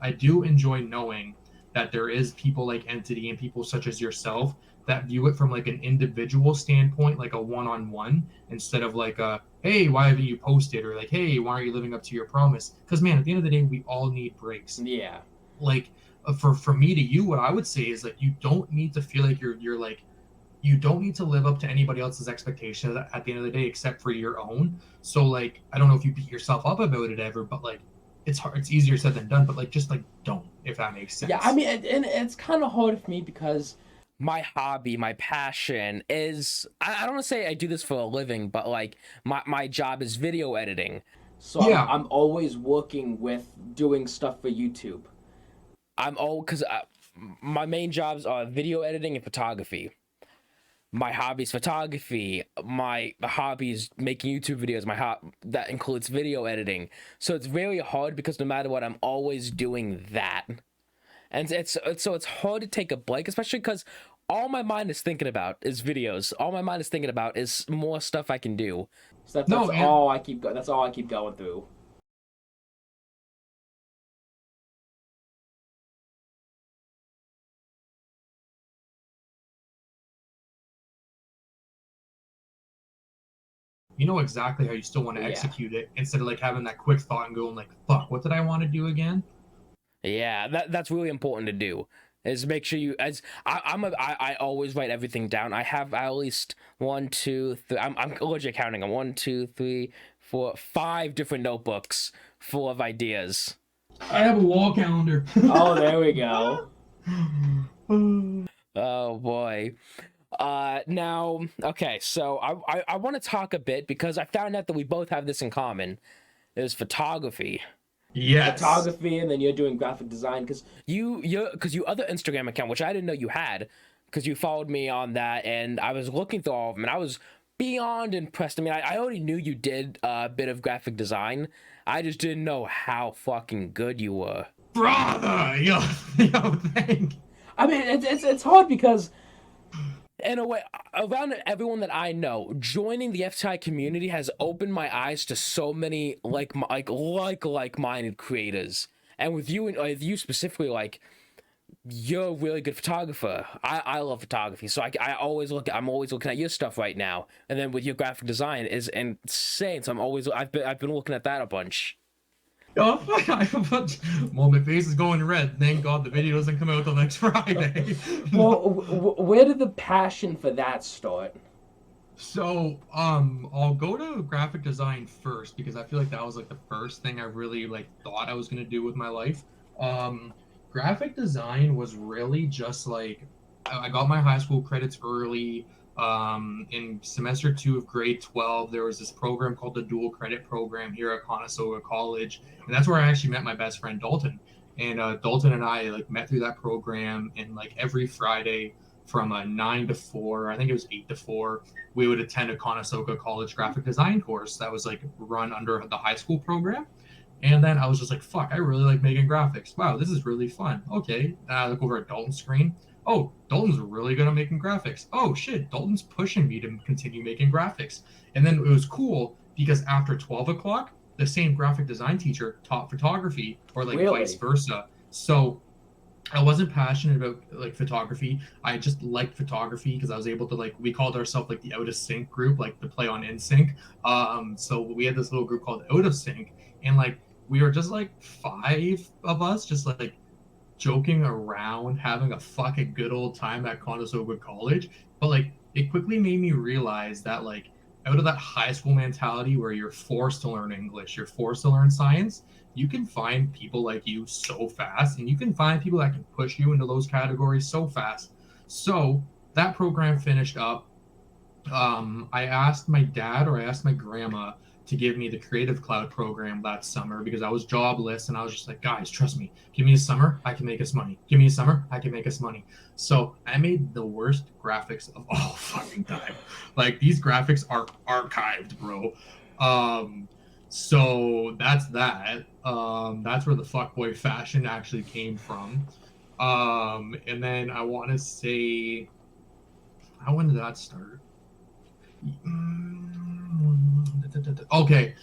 I do enjoy knowing that there is people like Entity and people such as yourself that view it from like an individual standpoint, like a one-on-one, instead of like a, hey, why haven't you posted? Or like, hey, why aren't you living up to your promise? Because man, at the end of the day, we all need breaks. Yeah. Like for me to you, what I would say is like, you don't need to feel like you're like, you don't need to live up to anybody else's expectations at the end of the day, except for your own. So like, I don't know if you beat yourself up about it ever, but like, it's hard, it's easier said than done, but like, just like, don't, if that makes sense. Yeah, I mean, and it's kind of hard for me, because my hobby, my passion is, I don't want to say I do this for a living, but like my job is video editing. So yeah. I'm always working with doing stuff for YouTube. Because my main jobs are video editing and photography. My hobby is photography. My hobby is making YouTube videos. That includes video editing. So it's very hard, because no matter what, I'm always doing that. And it's hard to take a break, especially because all my mind is thinking about is videos. All my mind is thinking about is more stuff I can do. So that's all I keep going through. You know exactly how you still want to execute it, instead of like having that quick thought and going like, fuck, what did I want to do again? Yeah, that's really important to do. is make sure you I always write everything down. I have at least 1, 2, 3. I'm legit counting them. 1, 2, 3, 4, 5 different notebooks full of ideas. I have a wall calendar. Oh, there we go. Oh boy. Now, okay, so I want to talk a bit because I found out that we both have this in common. Is photography. Yes. Photography, and then you're doing graphic design because your other Instagram account, which I didn't know you had, because you followed me on that, and I was looking through all of them, and I was beyond impressed. I mean, I already knew you did a bit of graphic design. I just didn't know how fucking good you were. Brother, yo, thank. I mean, it's hard because In a way, around everyone that I know, joining the FTI community has opened my eyes to so many like-minded creators. And with you specifically, like, you're a really good photographer. I love photography, so I'm always looking at your stuff right now. And then with your graphic design is insane. So I've been looking at that a bunch. Oh, well, my face is going red. Thank God the video doesn't come out till next Friday. well, where did the passion for that start? So, I'll go to graphic design first because I feel like that was like the first thing I really like thought I was gonna do with my life. Graphic design was really just like I got my high school credits early. In semester 2 of grade 12, there was this program called the dual credit program here at Conestoga College, and that's where I actually met my best friend Dalton. And Dalton and I like met through that program, and like every Friday from 9 to 4, I think it was 8 to 4, we would attend a Conestoga College graphic design course that was like run under the high school program. And then I was just like, fuck, I really like making graphics. Wow, this is really fun. Okay, I look over at Dalton's screen. Oh, Dalton's really good at making graphics. Oh shit, Dalton's pushing me to continue making graphics. And then it was cool because after 12 o'clock, the same graphic design teacher taught photography, or like Really? vice versa. So I wasn't passionate about like photography. I just liked photography because I was able to, like, we called ourselves like the Out of Sync group, like to play on NSYNC. So we had this little group called Out of Sync, and like we were just like 5 of us, just like joking around, having a fucking good old time at Conestoga College. But like it quickly made me realize that like out of that high school mentality where you're forced to learn English, you're forced to learn science, you can find people like you so fast, and you can find people that can push you into those categories so fast. So that program finished up. I asked my dad, or I asked my grandma, to give me the Creative Cloud program that summer because I was jobless, and I was just like, guys, trust me, give me a summer, I can make us money. Give me a summer, I can make us money. So I made the worst graphics of all fucking time. Like, these graphics are archived, bro. So that's that. That's where the fuckboy fashion actually came from. And then I want to say, when did that start? Okay,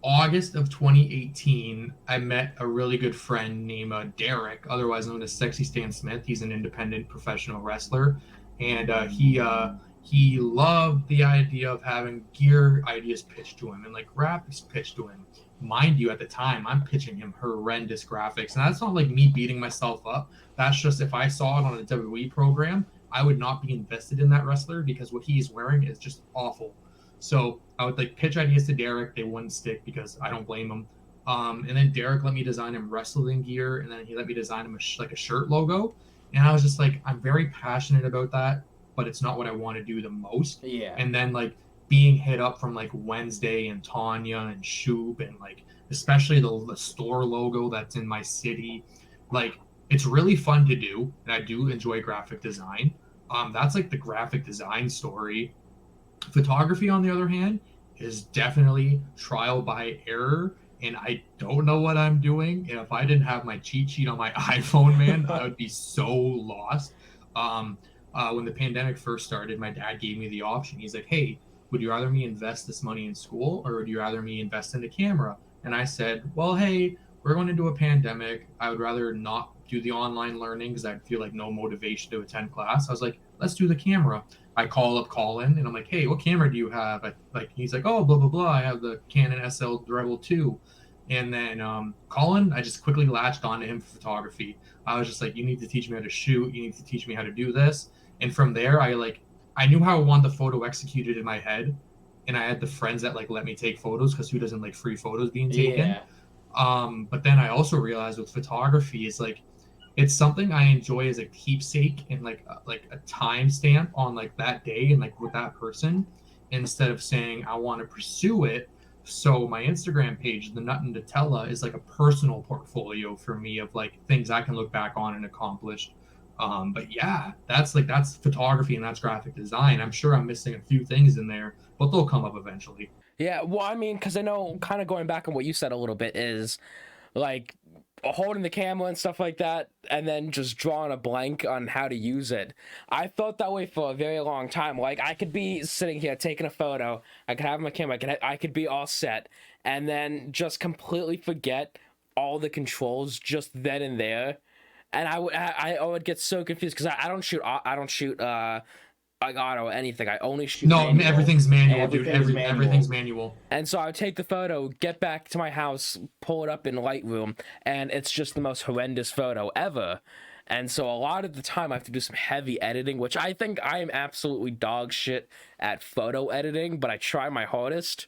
August of 2018, I met a really good friend named Derek, otherwise known as Sexy Stan Smith. He's an independent professional wrestler, and he loved the idea of having gear ideas pitched to him and like graphics pitched to him. Mind you, at the time, I'm pitching him horrendous graphics, and that's not like me beating myself up. That's just if I saw it on a WWE program, I would not be invested in that wrestler because what he's wearing is just awful. So I would like pitch ideas to Derek. They wouldn't stick because I don't blame him. And then Derek let me design him wrestling gear, and then he let me design him like a shirt logo. And I was just like, I'm very passionate about that, but it's not what I want to do the most. Yeah. And then like being hit up from like Wednesday and Tanya and Shoop, and like especially the store logo that's in my city, like it's really fun to do, and I do enjoy graphic design. That's like the graphic design story. Photography, on the other hand, is definitely trial by error, and I don't know what I'm doing. And if I didn't have my cheat sheet on my iPhone, man, I would be so lost. When the pandemic first started, my dad gave me the option. He's like, hey, would you rather me invest this money in school, or would you rather me invest in the camera? And I said, well, hey, we're going into a pandemic. I would rather not do the online learning because I'd feel like no motivation to attend class. I was like, let's do the camera. I call up Colin, and I'm like, hey, what camera do you have? He's like, oh, blah, blah, blah. I have the Canon SL Rebel 2. And then Colin, I just quickly latched onto him for photography. I was just like, you need to teach me how to shoot. You need to teach me how to do this. And from there, I knew how I wanted the photo executed in my head. And I had the friends that like let me take photos, because who doesn't like free photos being taken? Yeah. But then I also realized with photography is like, it's something I enjoy as a keepsake and like a timestamp on like that day and like with that person, instead of saying I want to pursue it. So my Instagram page, the Nut and Nutella, is like a personal portfolio for me of like things I can look back on and accomplish. But yeah, that's photography and that's graphic design. I'm sure I'm missing a few things in there, but they'll come up eventually. Yeah, well, I mean, because I know, kind of going back on what you said a little bit, is like holding the camera and stuff like that, and then just drawing a blank on how to use it. I felt that way for a very long time. Like, I could be sitting here taking a photo, I could have my camera, I could be all set, and then just completely forget all the controls just then and there. And I would get so confused because I don't shoot like auto or anything. I only shoot manual. Everything's manual, dude. Manual. Everything's manual. And so I would take the photo, get back to my house, pull it up in Lightroom, and it's just the most horrendous photo ever. And so a lot of the time I have to do some heavy editing, which I think I am absolutely dog shit at photo editing, but I try my hardest.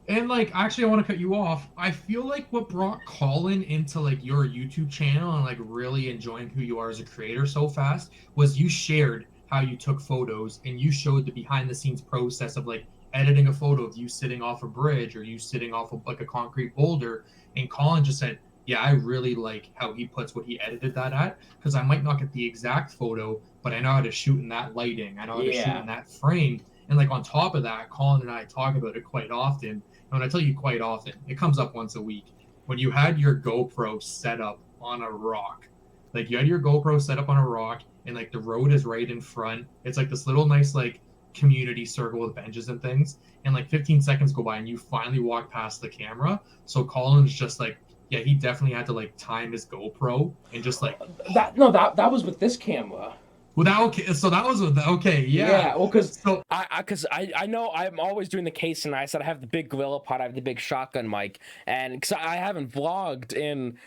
And like, actually, I want to cut you off. I feel like what brought Colin into like your YouTube channel and like really enjoying who you are as a creator so fast was you shared how you took photos and you showed the behind the scenes process of like editing a photo of you sitting off a bridge or you sitting off of like a concrete boulder. And Colin just said, yeah, I really like how he puts what he edited that at, because I might not get the exact photo, but I know how to shoot in that lighting. I know how to shoot in that frame. And like on top of that, Colin and I talk about it quite often. And when I tell you quite often, it comes up once a week. When you had your GoPro set up on a rock, like you had your GoPro set up on a rock, and like the road is right in front. It's like this little nice like community circle with benches and things. And like 15 seconds go by and you finally walk past the camera. So Colin's just like, yeah, he definitely had to like time his GoPro and just like that was with this camera. Well, that okay. So that was okay. Yeah. Yeah. Well, because I know I'm always doing the case, and I said I have the big gorilla pod, I have the big shotgun mic, and because I haven't vlogged in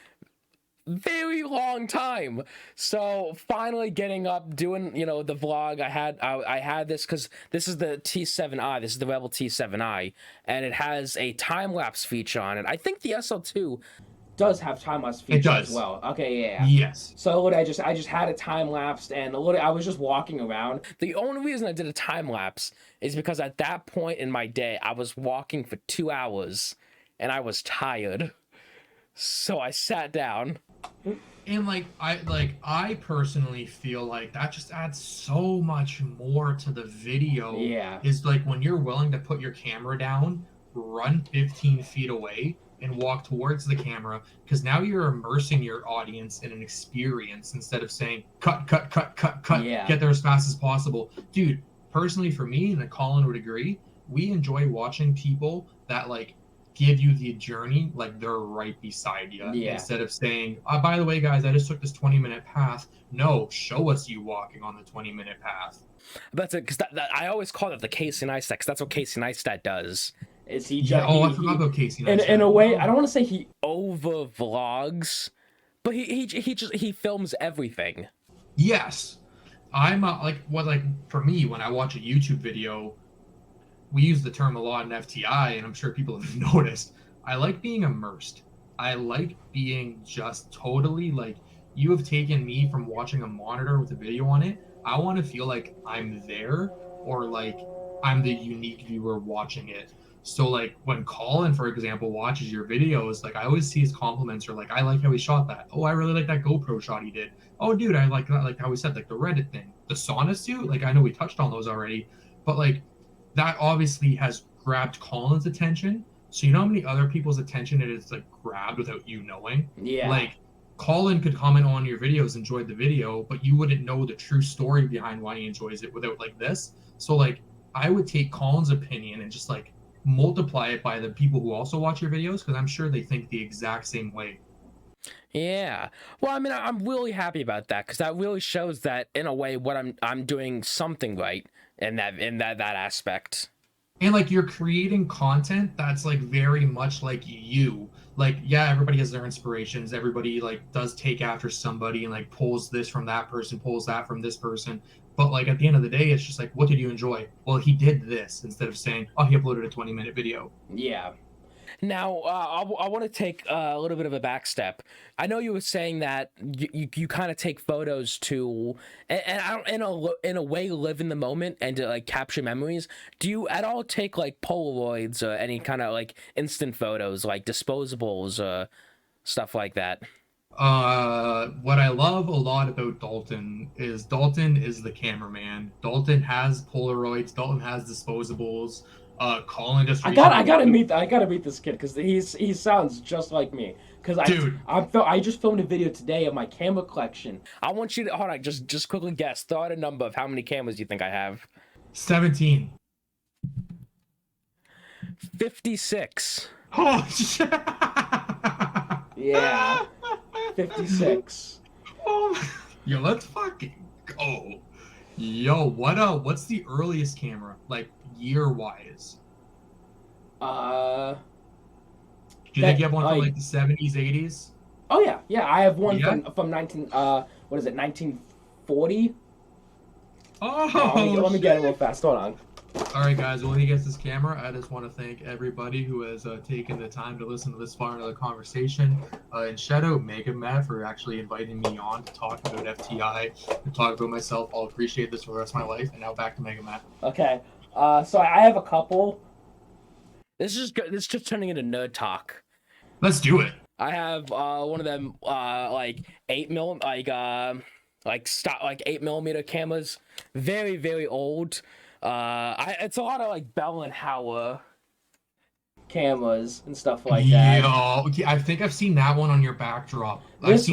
very long time, so finally getting up, doing the vlog. I had this because this is the T7i, this is the Rebel T7i, and it has a time-lapse feature on it. I think the SL2 does have time-lapse feature as well. Okay, yeah. Yes. So I just had a time-lapse, and I was just walking around. The only reason I did a time-lapse is because at that point in my day, I was walking for 2 hours, and I was tired. So I sat down. And I personally feel like that just adds so much more to the video. Yeah. Is like when you're willing to put your camera down, run 15 feet away, and walk towards the camera, because now you're immersing your audience in an experience instead of saying cut, get there as fast as possible. Dude, personally for me, and Colin would agree, we enjoy watching people that like give you the journey like they're right beside you, instead of saying, oh, by the way guys, I just took this 20-minute path. No, show us you walking on the 20-minute path. That's it, because I always call it the Casey Neistat, because that's what Casey Neistat does. Is he just I forgot about Casey Neistat. In a way, I don't want to say he over vlogs, but he films everything. Yes. I'm for me, when I watch a YouTube video, we use the term alot in FTI, and I'm sure people have noticed, I like being immersed. I like being just totally like, you have taken me from watching a monitor with a video on it. I want to feel like I'm there, or like I'm the unique viewer watching it. So like when Colin, for example, watches your videos, like I always see his compliments, or like, I like how he shot that. Oh, I really like that GoPro shot he did. Oh, dude, I like that, like how he said, like the Reddit thing, the sauna suit. Like I know we touched on those already, but like that obviously has grabbed Colin's attention. So you know how many other people's attention it is like grabbed without you knowing? Yeah. Like Colin could comment on your videos, enjoyed the video, but you wouldn't know the true story behind why he enjoys it without like this. So like I would take Colin's opinion and just like multiply it by the people who also watch your videos, because I'm sure they think the exact same way. Yeah. Well, I mean, I'm really happy about that, because that really shows that in a way what I'm doing something right in that aspect. And like you're creating content that's like very much like you. like, yeah, everybody has their inspirations. Everybody like does take after somebody and like pulls this from that person, pulls that from this person. But like at the end of the day, it's just like, what did you enjoy? Well, he did this, instead of saying, oh, he uploaded a 20-minute video. Yeah. Now, I want to take a little bit of a back step. I know you were saying that you kind of take photos to, and I don't, in a way, live in the moment and to like capture memories. Do you at all take like Polaroids or any kind of like instant photos, like disposables, stuff like that? What I love a lot about Dalton is the cameraman. Dalton has Polaroids. Dalton has disposables. Colin just I gotta meet this kid because he sounds just like me. Because I just filmed a video today of my camera collection. I want you to hold on, just quickly guess. Throw out a number of how many cameras you think I have. 17. 56. Oh shit. Yeah. 56. Oh, yo, let's fucking go. Yo, what's the earliest camera, like year-wise? Do you think you have one from like the 70s, 80s? Oh yeah. I have one from 1940? Oh, let me get it real fast. Hold on. All right, guys. When he gets this camera, I just want to thank everybody who has taken the time to listen to this far into the conversation. And shout out MegaMatt for actually inviting me on to talk about FTI, to talk about myself. I'll appreciate this for the rest of my life. And now back to MegaMatt. Okay. So I have a couple. This is good. This is just turning into nerd talk. Let's do it. I have one of them like 8mm like 8mm cameras, very, very old. It's a lot of like Bell and Howard cameras and stuff like that. Yo, okay, I think I've seen that one on your backdrop. This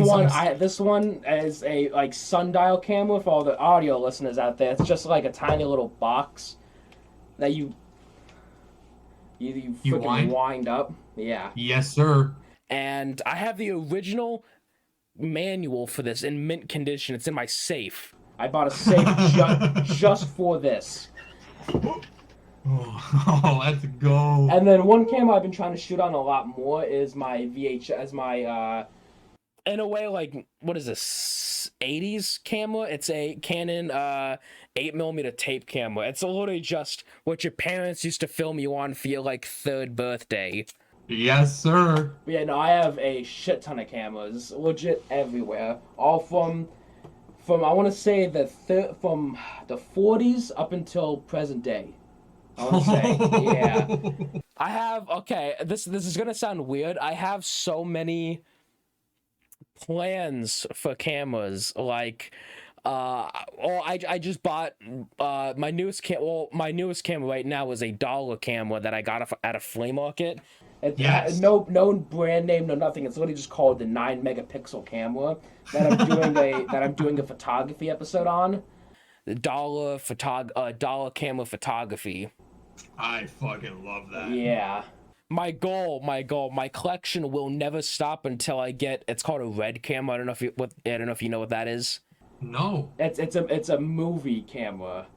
one is a like sundial camera for all the audio listeners out there. It's just like a tiny little box that you freaking wind up. Yeah. Yes, sir. And I have the original manual for this in mint condition. It's in my safe. I bought a safe just for this. Oh, let's go. And then one camera I've been trying to shoot on a lot more is my in a way, like, what is this, 80s camera? It's a Canon 8mm tape camera. It's literally just what your parents used to film you on for your like 3rd birthday. Yes, sir. Yeah, no, I have a shit ton of cameras, legit everywhere, all from I want to say from the 40s up until present day. I want to say, yeah. I have, okay, this is gonna sound weird. I have so many plans for cameras, like I just bought my newest camera right now is a $1 camera that I got at a flea market. Yes. No brand name, no nothing. It's literally just called the 9 megapixel camera that I'm doing a photography episode on. The $1 camera photography. I fucking love that. Yeah. My collection will never stop until I get. It's called a red camera. I don't know if you know what that is. No. It's a movie camera.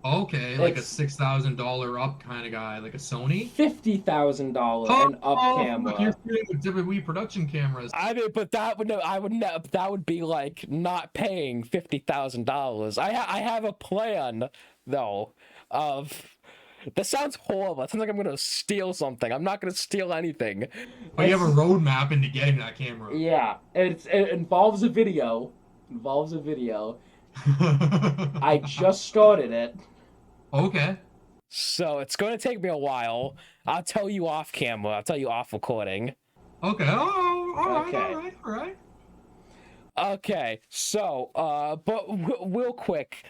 Okay, like a $6,000 up kind of guy, like a Sony. $50,000 and up camera. You're shooting with WWE production cameras. I mean, but that would be like not paying $50,000. I have a plan though of. This sounds horrible. It sounds like I'm gonna steal something. I'm not gonna steal anything. But you have a roadmap into getting that camera. Yeah, it involves a video. I just started it. Okay. So it's going to take me a while. I'll tell you off camera. I'll tell you off recording. Okay. Oh, all right. Okay. So, but real quick,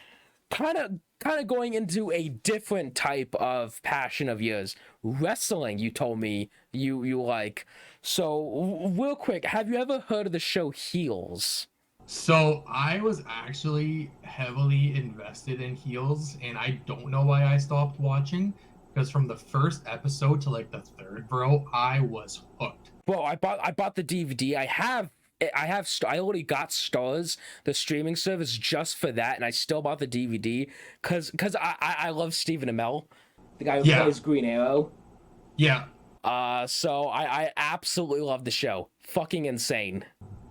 kind of going into a different type of passion of yours, wrestling. You told me you like. So, real quick, have you ever heard of the show Heels? So I was actually heavily invested in Heels, and I don't know why I stopped watching, because from the first episode to like the 3rd, bro, I was hooked. Bro, I bought the DVD. I already got Stars, the streaming service, just for that, and I still bought the DVD because I love Stephen Amell, the guy who plays Green Arrow. Yeah. So I absolutely love the show. Fucking insane.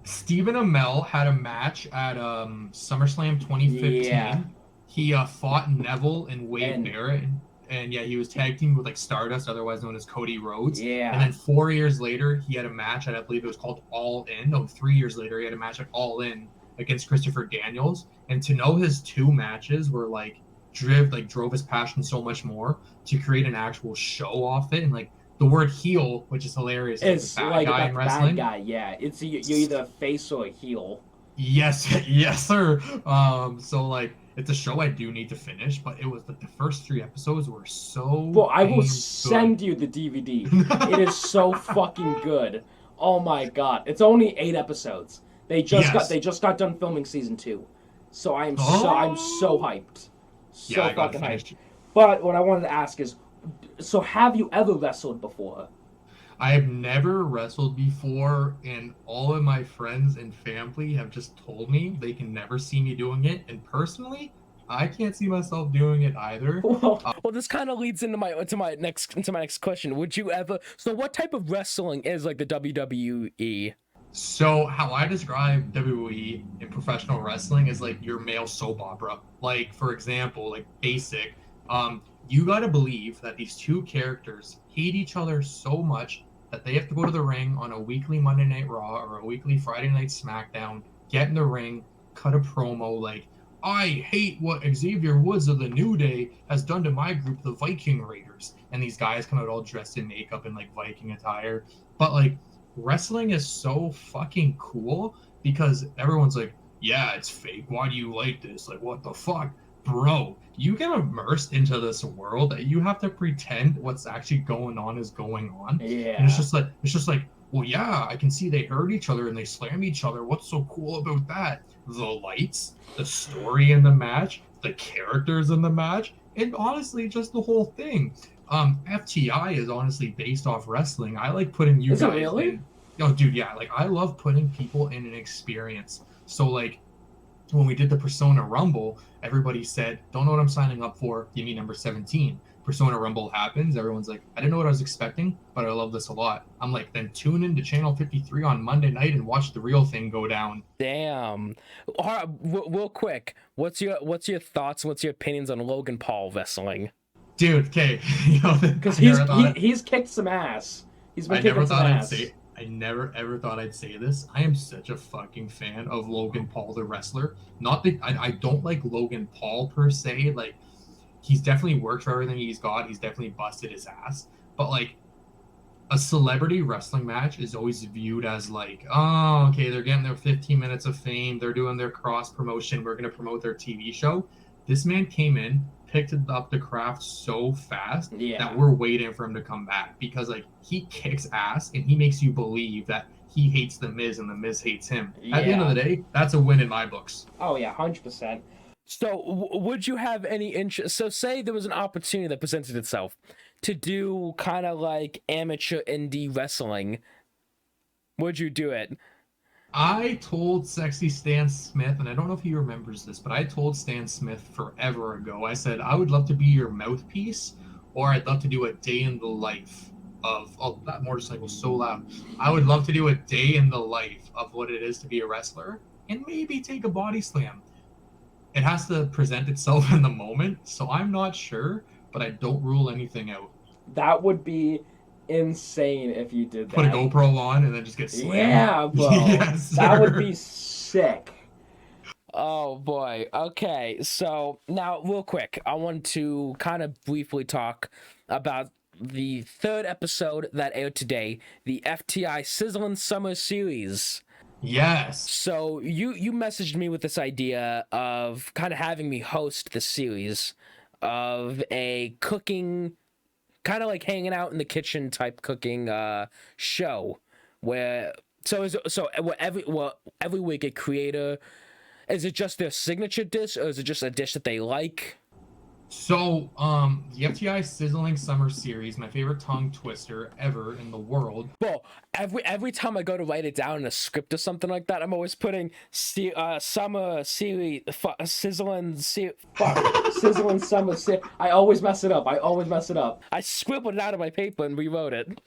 Stephen Amell had a match at SummerSlam 2015. Yeah. He fought Neville and Wade Barrett, and yeah, he was tag teamed with like Stardust, otherwise known as Cody Rhodes. Yeah. And then 4 years later, he had a match at, I believe it was called All In. No, 3 years later, he had a match at All In against Christopher Daniels. And to know his 2 matches were like drove his passion so much more to create an actual show off it. And like the word heel, which is hilarious, It's bad like guy a in wrestling. bad guy, yeah. It's you're either a face or a heel. Yes, yes, sir. So like it's a show I do need to finish, but it was like the first 3 episodes were so. Well, I will good. send you the DVD. It is so fucking good. Oh my god! It's only 8 episodes. They just got done filming season 2, so I'm so hyped. So yeah, I fucking finished. hyped. But what I wanted to ask is, so have you ever wrestled before? I have never wrestled before, and all of my friends and family have just told me they can never see me doing it. And personally, I can't see myself doing it either. Well, This kind of leads into my next question. Would you ever? So, what type of wrestling is like the WWE? So how I describe WWE in professional wrestling is like your male soap opera. Like, for example, like basic, you gotta believe that these 2 characters hate each other so much that they have to go to the ring on a weekly Monday Night Raw or a weekly Friday Night SmackDown, get in the ring, cut a promo like, I hate what Xavier Woods of the New Day has done to my group, the Viking Raiders. And these guys come out all dressed in makeup and like Viking attire. But like, wrestling is so fucking cool because everyone's like, yeah, it's fake. Why do you like this? Like, what the fuck? Bro, you get immersed into this world that you have to pretend what's actually going on is going on. yeah. And it's just like, well, yeah, I can see they hurt each other and they slam each other. What's so cool about that? The lights, the story in the match, the characters in the match, and honestly, just the whole thing. FTI is honestly based off wrestling. I like putting you Is guys it really? in. Oh, dude, yeah. Like, I love putting people in an experience. So, like, when we did the Persona Rumble, everybody said, don't know what I'm signing up for. Give me number 17. Persona Rumble happens. Everyone's like, I didn't know what I was expecting, but I love this a lot. I'm like, then tune into Channel 53 on Monday night and watch the real thing go down. Damn. Real quick, what's your thoughts? What's your opinions on Logan Paul wrestling? Dude, okay. You know, Because he's kicked some ass. He's been kicking some ass. I never ever thought I'd say this. I am such a fucking fan of Logan Paul the wrestler. Not that I don't like Logan Paul per se. Like, he's definitely worked for everything he's got. He's definitely busted his ass. But like, a celebrity wrestling match is always viewed as like, oh, okay, they're getting their 15 minutes of fame. They're doing their cross promotion. We're gonna promote their TV show. This man came in, picked up the craft so fast that we're waiting for him to come back because like he kicks ass and he makes you believe that he hates the Miz and the Miz hates him. At the end of the day, that's a win in my books. Oh yeah, 100%. So would you have any interest? So say there was an opportunity that presented itself to do kind of like amateur indie wrestling. Would you do it? I told Sexy Stan Smith, and I don't know if he remembers this, but I told Stan Smith forever ago, I said, I would love to be your mouthpiece, or I'd love to do a day in the life of, oh, that motorcycle's so loud. I would love to do a day in the life of what it is to be a wrestler, and maybe take a body slam. It has to present itself in the moment, so I'm not sure, but I don't rule anything out. That would be insane if you did that. Put a GoPro on and then just get slammed. Yeah, bro. Yes, that would be sick. Oh boy. Okay, so now real quick, I want to kind of briefly talk about the 3rd episode that aired today, the FTI Sizzlin Summer Series. Yes. So you messaged me with this idea of kind of having me host the series of a cooking, kind of like hanging out in the kitchen type cooking show, where every week a creator, is it just their signature dish or is it just a dish that they like? So, the FTI Sizzling Summer Series, my favorite tongue twister ever in the world. Well, every time I go to write it down in a script or something like that, I'm always putting summer series, sizzling, Sizzling summer. I always mess it up. I scribbled it out of my paper and rewrote it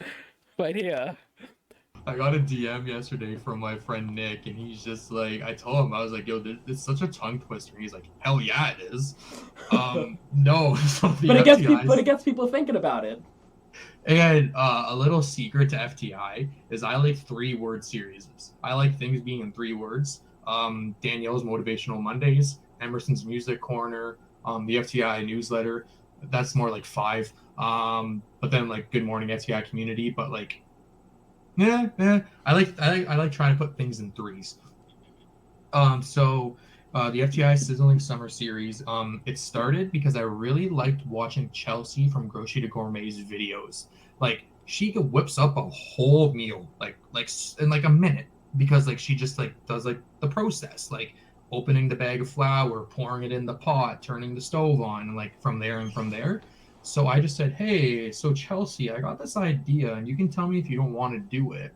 right here. I got a DM yesterday from my friend Nick, and he's just like, I told him, I was like, yo, this is such a tongue twister. And he's like, hell yeah, it is. No. So but it gets people thinking about it. And a little secret to FTI is I like 3-word series. I like things being in 3 words. Danielle's Motivational Mondays, Emerson's Music Corner, the FTI newsletter. That's more like 5. But then like Good Morning FTI Community. But like, yeah. I like trying to put things in 3s. So the FTI Sizzling Summer Series, it started because I really liked watching Chelsea from Grocery to Gourmet's videos. Like, she whips up a whole meal, like in like a minute, because like she just like does like the process, like opening the bag of flour, pouring it in the pot, turning the stove on, and like from there. So I just said, hey, so Chelsea, I got this idea, and you can tell me if you don't want to do it.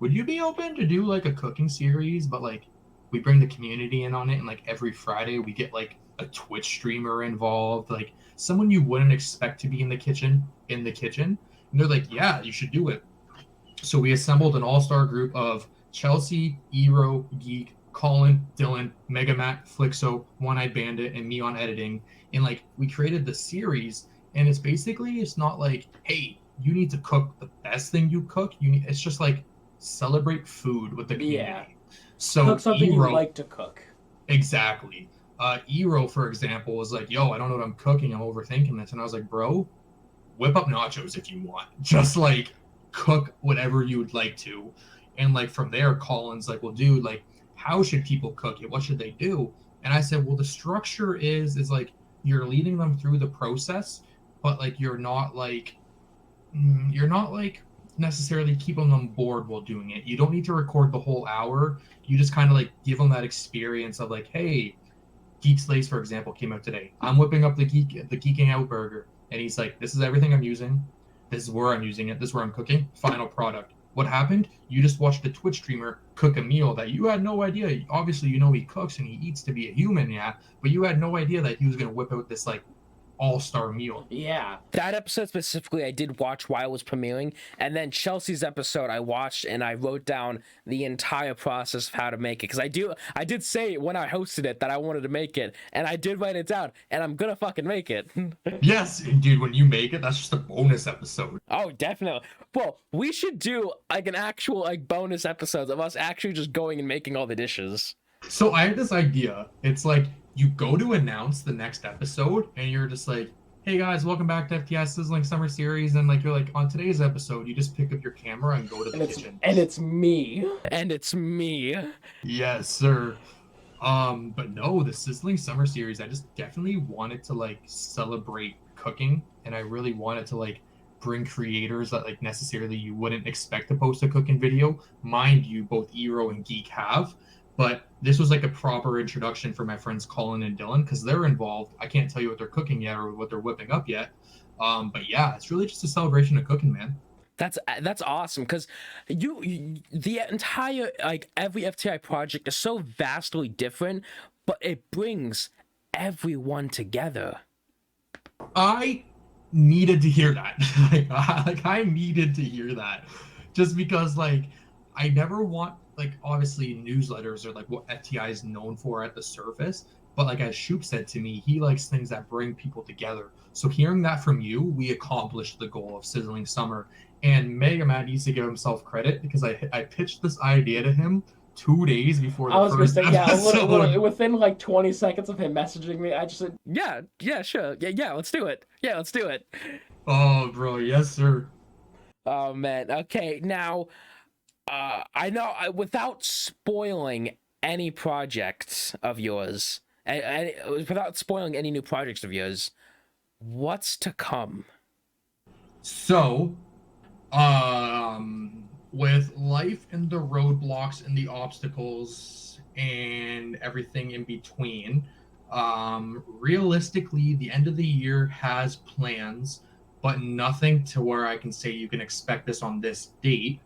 Would you be open to do like a cooking series, but like we bring the community in on it, and like every Friday we get like a Twitch streamer involved, like someone you wouldn't expect to be in the kitchen. And they're like, yeah, you should do it. So we assembled an all-star group of Chelsea, Eero, Geek, Colin, Dylan, MegaMatt, Flixo, One-Eyed Bandit, and me on editing. And like we created the series, and it's not like, hey, you need to cook the best thing you cook. It's just like celebrate food with the community. Yeah. So cook something you like to cook. Exactly. Eero, for example, was like, yo, I don't know what I'm cooking. I'm overthinking this. And I was like, bro, whip up nachos if you want. Just like cook whatever you would like to. And like from there, Colin's like, well, dude, like, how should people cook it? What should they do? And I said, well, the structure is like you're leading them through the process, but like you're not like necessarily keeping them bored while doing it. You don't need to record the whole hour. You just kind of like give them that experience of like, hey, Geek Slays, for example, came out today. I'm whipping up the Geeking Out burger, and he's like, this is everything I'm using. This is where I'm using it. This is where I'm cooking. Final product. What happened? You just watched the Twitch streamer cook a meal that you had no idea. Obviously, you know he cooks and he eats to be a human, yeah, but you had no idea that he was going to whip out this like all-star meal. Yeah. That episode specifically I did watch while it was premiering, and then Chelsea's episode I watched and I wrote down the entire process of how to make it, because I did say when I hosted it that I wanted to make it, and I did write it down, and I'm gonna fucking make it. Yes, dude, when you make it, that's just a bonus episode. Oh, definitely. Well, we should do like an actual like bonus episode of us actually just going and making all the dishes. So I had this idea. It's like you go to announce the next episode and you're just like, hey guys, welcome back to FTI Sizzling Summer Series. And like you're like, on today's episode, you just pick up your camera and go to the kitchen. And it's me. Yes, sir. But no, the Sizzling Summer Series, I just definitely wanted to like celebrate cooking, and I really wanted to like bring creators that like necessarily you wouldn't expect to post a cooking video. Mind you, both Eero and Geek have. But this was like a proper introduction for my friends Colin and Dylan, because they're involved. I can't tell you what they're cooking yet or what they're whipping up yet. But yeah, it's really just a celebration of cooking, man. That's awesome, because the entire like every FTI project is so vastly different, but it brings everyone together. I needed to hear that. I needed to hear that, just because like I never want. Like, obviously, newsletters are like what FTI is known for at the surface. But like as Shoop said to me, he likes things that bring people together. So hearing that from you, we accomplished the goal of Sizzling Summer. And MegaMatt needs to give himself credit, because I pitched this idea to him 2 days before the first episode. Within like 20 seconds of him messaging me, I just said, yeah, sure. Yeah, let's do it. Oh, bro, yes, sir. Oh, man. Okay, now... I know, without spoiling any projects of yours, without spoiling any new projects of yours, what's to come? So, with life and the roadblocks and the obstacles and everything in between, Realistically, the end of the year has plans, but nothing to where I can say you can expect this on this date.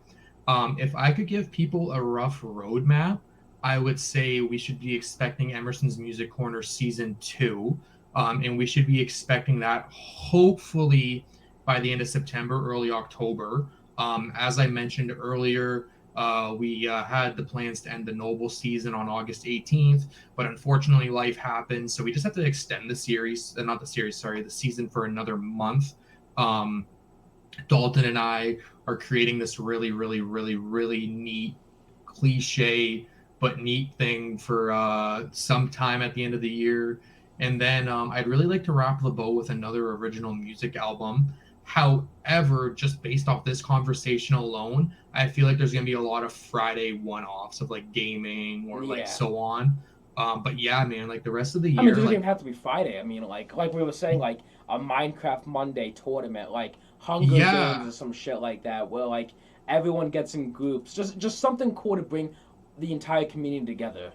If I could give people a rough roadmap, I would say we should be expecting Emerson's Music Corner Season 2, and we should be expecting that hopefully by the end of September, early October. As I mentioned earlier, we had the plans to end the Noble season on August 18th, but unfortunately life happened, so we just have to extend the series, not the series, sorry, the season for another month. Dalton and I are creating this really, really, really, really neat, cliche, but neat thing for some time at the end of the year. And then I'd really like to wrap the bow with another original music album. However, just based off this conversation alone, I feel like there's going to be a lot of Friday one-offs of like gaming or like so on. But yeah, man, like the rest of the year. I mean, it doesn't even have to be Friday. I mean, like we were saying, like a Minecraft Monday tournament, like Hunger Games or some shit like that, where like everyone gets in groups. Just something cool to bring the entire community together.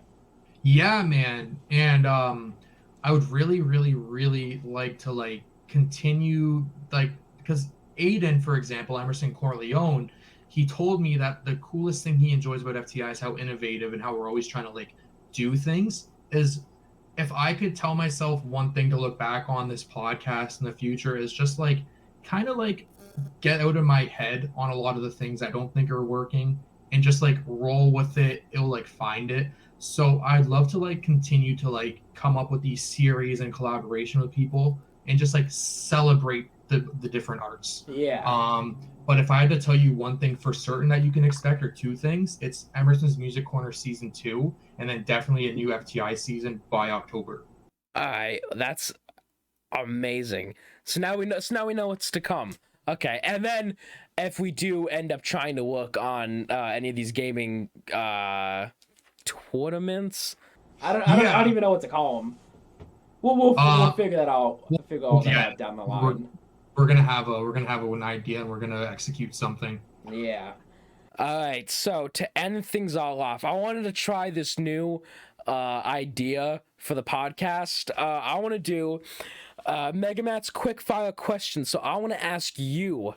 Yeah, man. And I would really, really, really like to like continue like because Aiden, for example, Emerson Corleone, he told me that the coolest thing he enjoys about FTI is how innovative and how we're always trying to like do things. Is if I could tell myself one thing to look back on this podcast in the future is just like kind of like get out of my head on a lot of the things I don't think are working and just like roll with it. It'll like find it. So I'd love to like continue to like come up with these series and collaboration with people and just like celebrate the different arts. Yeah. But if I had to tell you one thing for certain that you can expect, or two things, it's Emerson's Music Corner Season 2, and then definitely a new FTI season by October. All right, that's amazing. So now we know what's to come. Okay, and then if we do end up trying to work on any of these gaming tournaments, I don't even know what to call them. We'll figure that out. We'll figure all that out down the line. We're gonna have an idea and we're gonna execute something. Yeah. All right. So to end things all off, I wanted to try this new idea for the podcast. I want to do MegaMatt's quick fire questions. So I want to ask you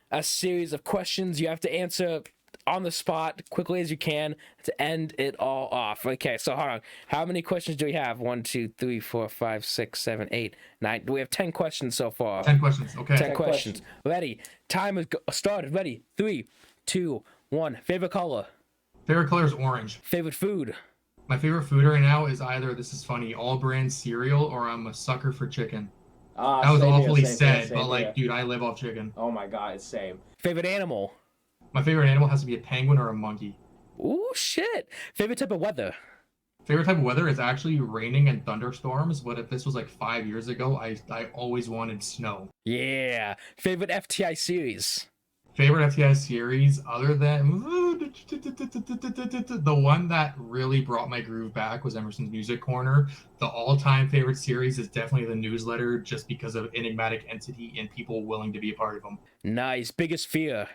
a series of questions. You have to answer on the spot, quickly as you can, to end it all off. Okay, so hold on. How many questions do we have? 1, 2, 3, 4, 5, 6, 7, 8, 9. We have 10 questions so far. 10 questions. Okay. 10 questions. Ready. Time has started. Ready. 3, 2, 1. Favorite color? Favorite color is orange. Favorite food? My favorite food right now is either, this is funny, all brand cereal, or I'm a sucker for chicken. That was awfully said, but like, dude, I live off chicken. Oh my god, it's same. Favorite animal? My favorite animal has to be a penguin or a monkey. Ooh, shit. Favorite type of weather? Favorite type of weather is actually raining and thunderstorms, but if this was like 5 years ago, I always wanted snow. Yeah. Favorite FTI series? Favorite FTI series, other than the one that really brought my groove back was Emerson's Music Corner. The all-time favorite series is definitely the newsletter, just because of enigmatic entity and people willing to be a part of them. Nice. Biggest fear?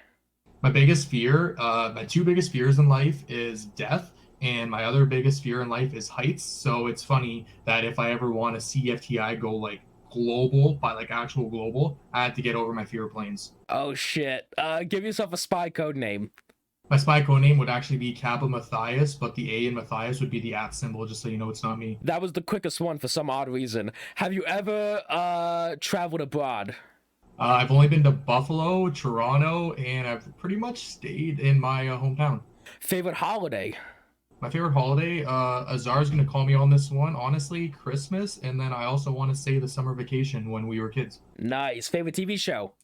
My biggest fear, my two biggest fears in life is death, and my other biggest fear in life is heights. So it's funny that if I ever want to see FTI go like global, by like actual global, I had to get over my fear of planes. Oh shit. Give yourself a spy code name. My spy code name would actually be KapaaMatthis, but the A in Matthias would be the @ symbol, just so you know it's not me. That was the quickest one for some odd reason. Have you ever traveled abroad? I've only been to Buffalo, Toronto, and I've pretty much stayed in my hometown. Favorite holiday? My favorite holiday, Azar's going to call me on this one. Honestly, Christmas, and then I also want to say the summer vacation when we were kids. Nice. Favorite TV show?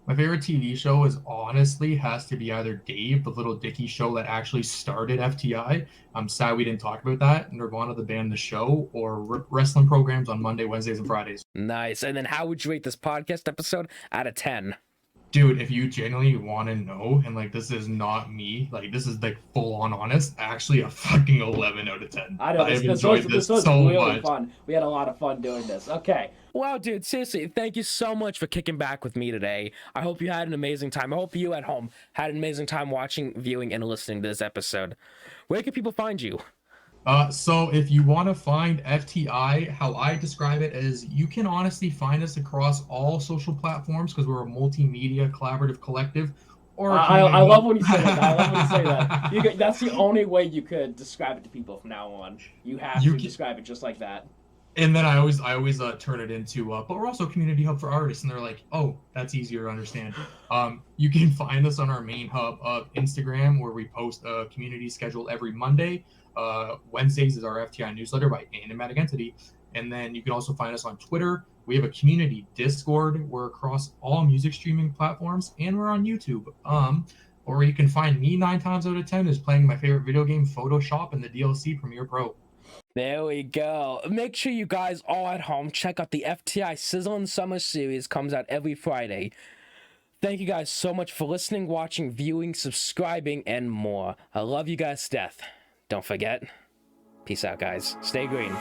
My favorite TV show has to be either Dave, the Little Dicky show that actually started FTI. I'm sad we didn't talk about that. Nirvana, the band, the show, or wrestling programs on Monday, Wednesdays, and Fridays. Nice. And then how would you rate this podcast episode out of 10? Dude, if you genuinely want to know, and like this is not me, like this is like full on honest, actually a fucking 11 out of 10. I know, this was so really fun. We had a lot of fun doing this. Okay. Wow, dude, seriously, thank you so much for kicking back with me today. I hope you had an amazing time. I hope you at home had an amazing time watching, viewing, and listening to this episode. Where can people find you? So if you want to find FTI, how I describe it is you can honestly find us across all social platforms because we're a multimedia collaborative collective. Or I love when you say that. I love when you say that. That's the only way you could describe it to people from now on. You have to describe it just like that. And then I always turn it into, but we're also a community hub for artists, and they're like, oh, that's easier to understand. You can find us on our main hub of Instagram, where we post a community schedule every Monday. Wednesdays is our FTI newsletter by Animatic Entity, and then you can also find us on Twitter. We have a community Discord. We're across all music streaming platforms, and we're on YouTube. Or you can find me 9 times out of 10 is playing my favorite video game, Photoshop, and the DLC Premiere Pro. There we go. Make sure you guys all at home check out the FTI Sizzlin Summer Series. Comes out every Friday. Thank you guys so much for listening, watching, viewing, subscribing, and more. I love you guys to death. Don't forget. Peace out, guys. Stay green.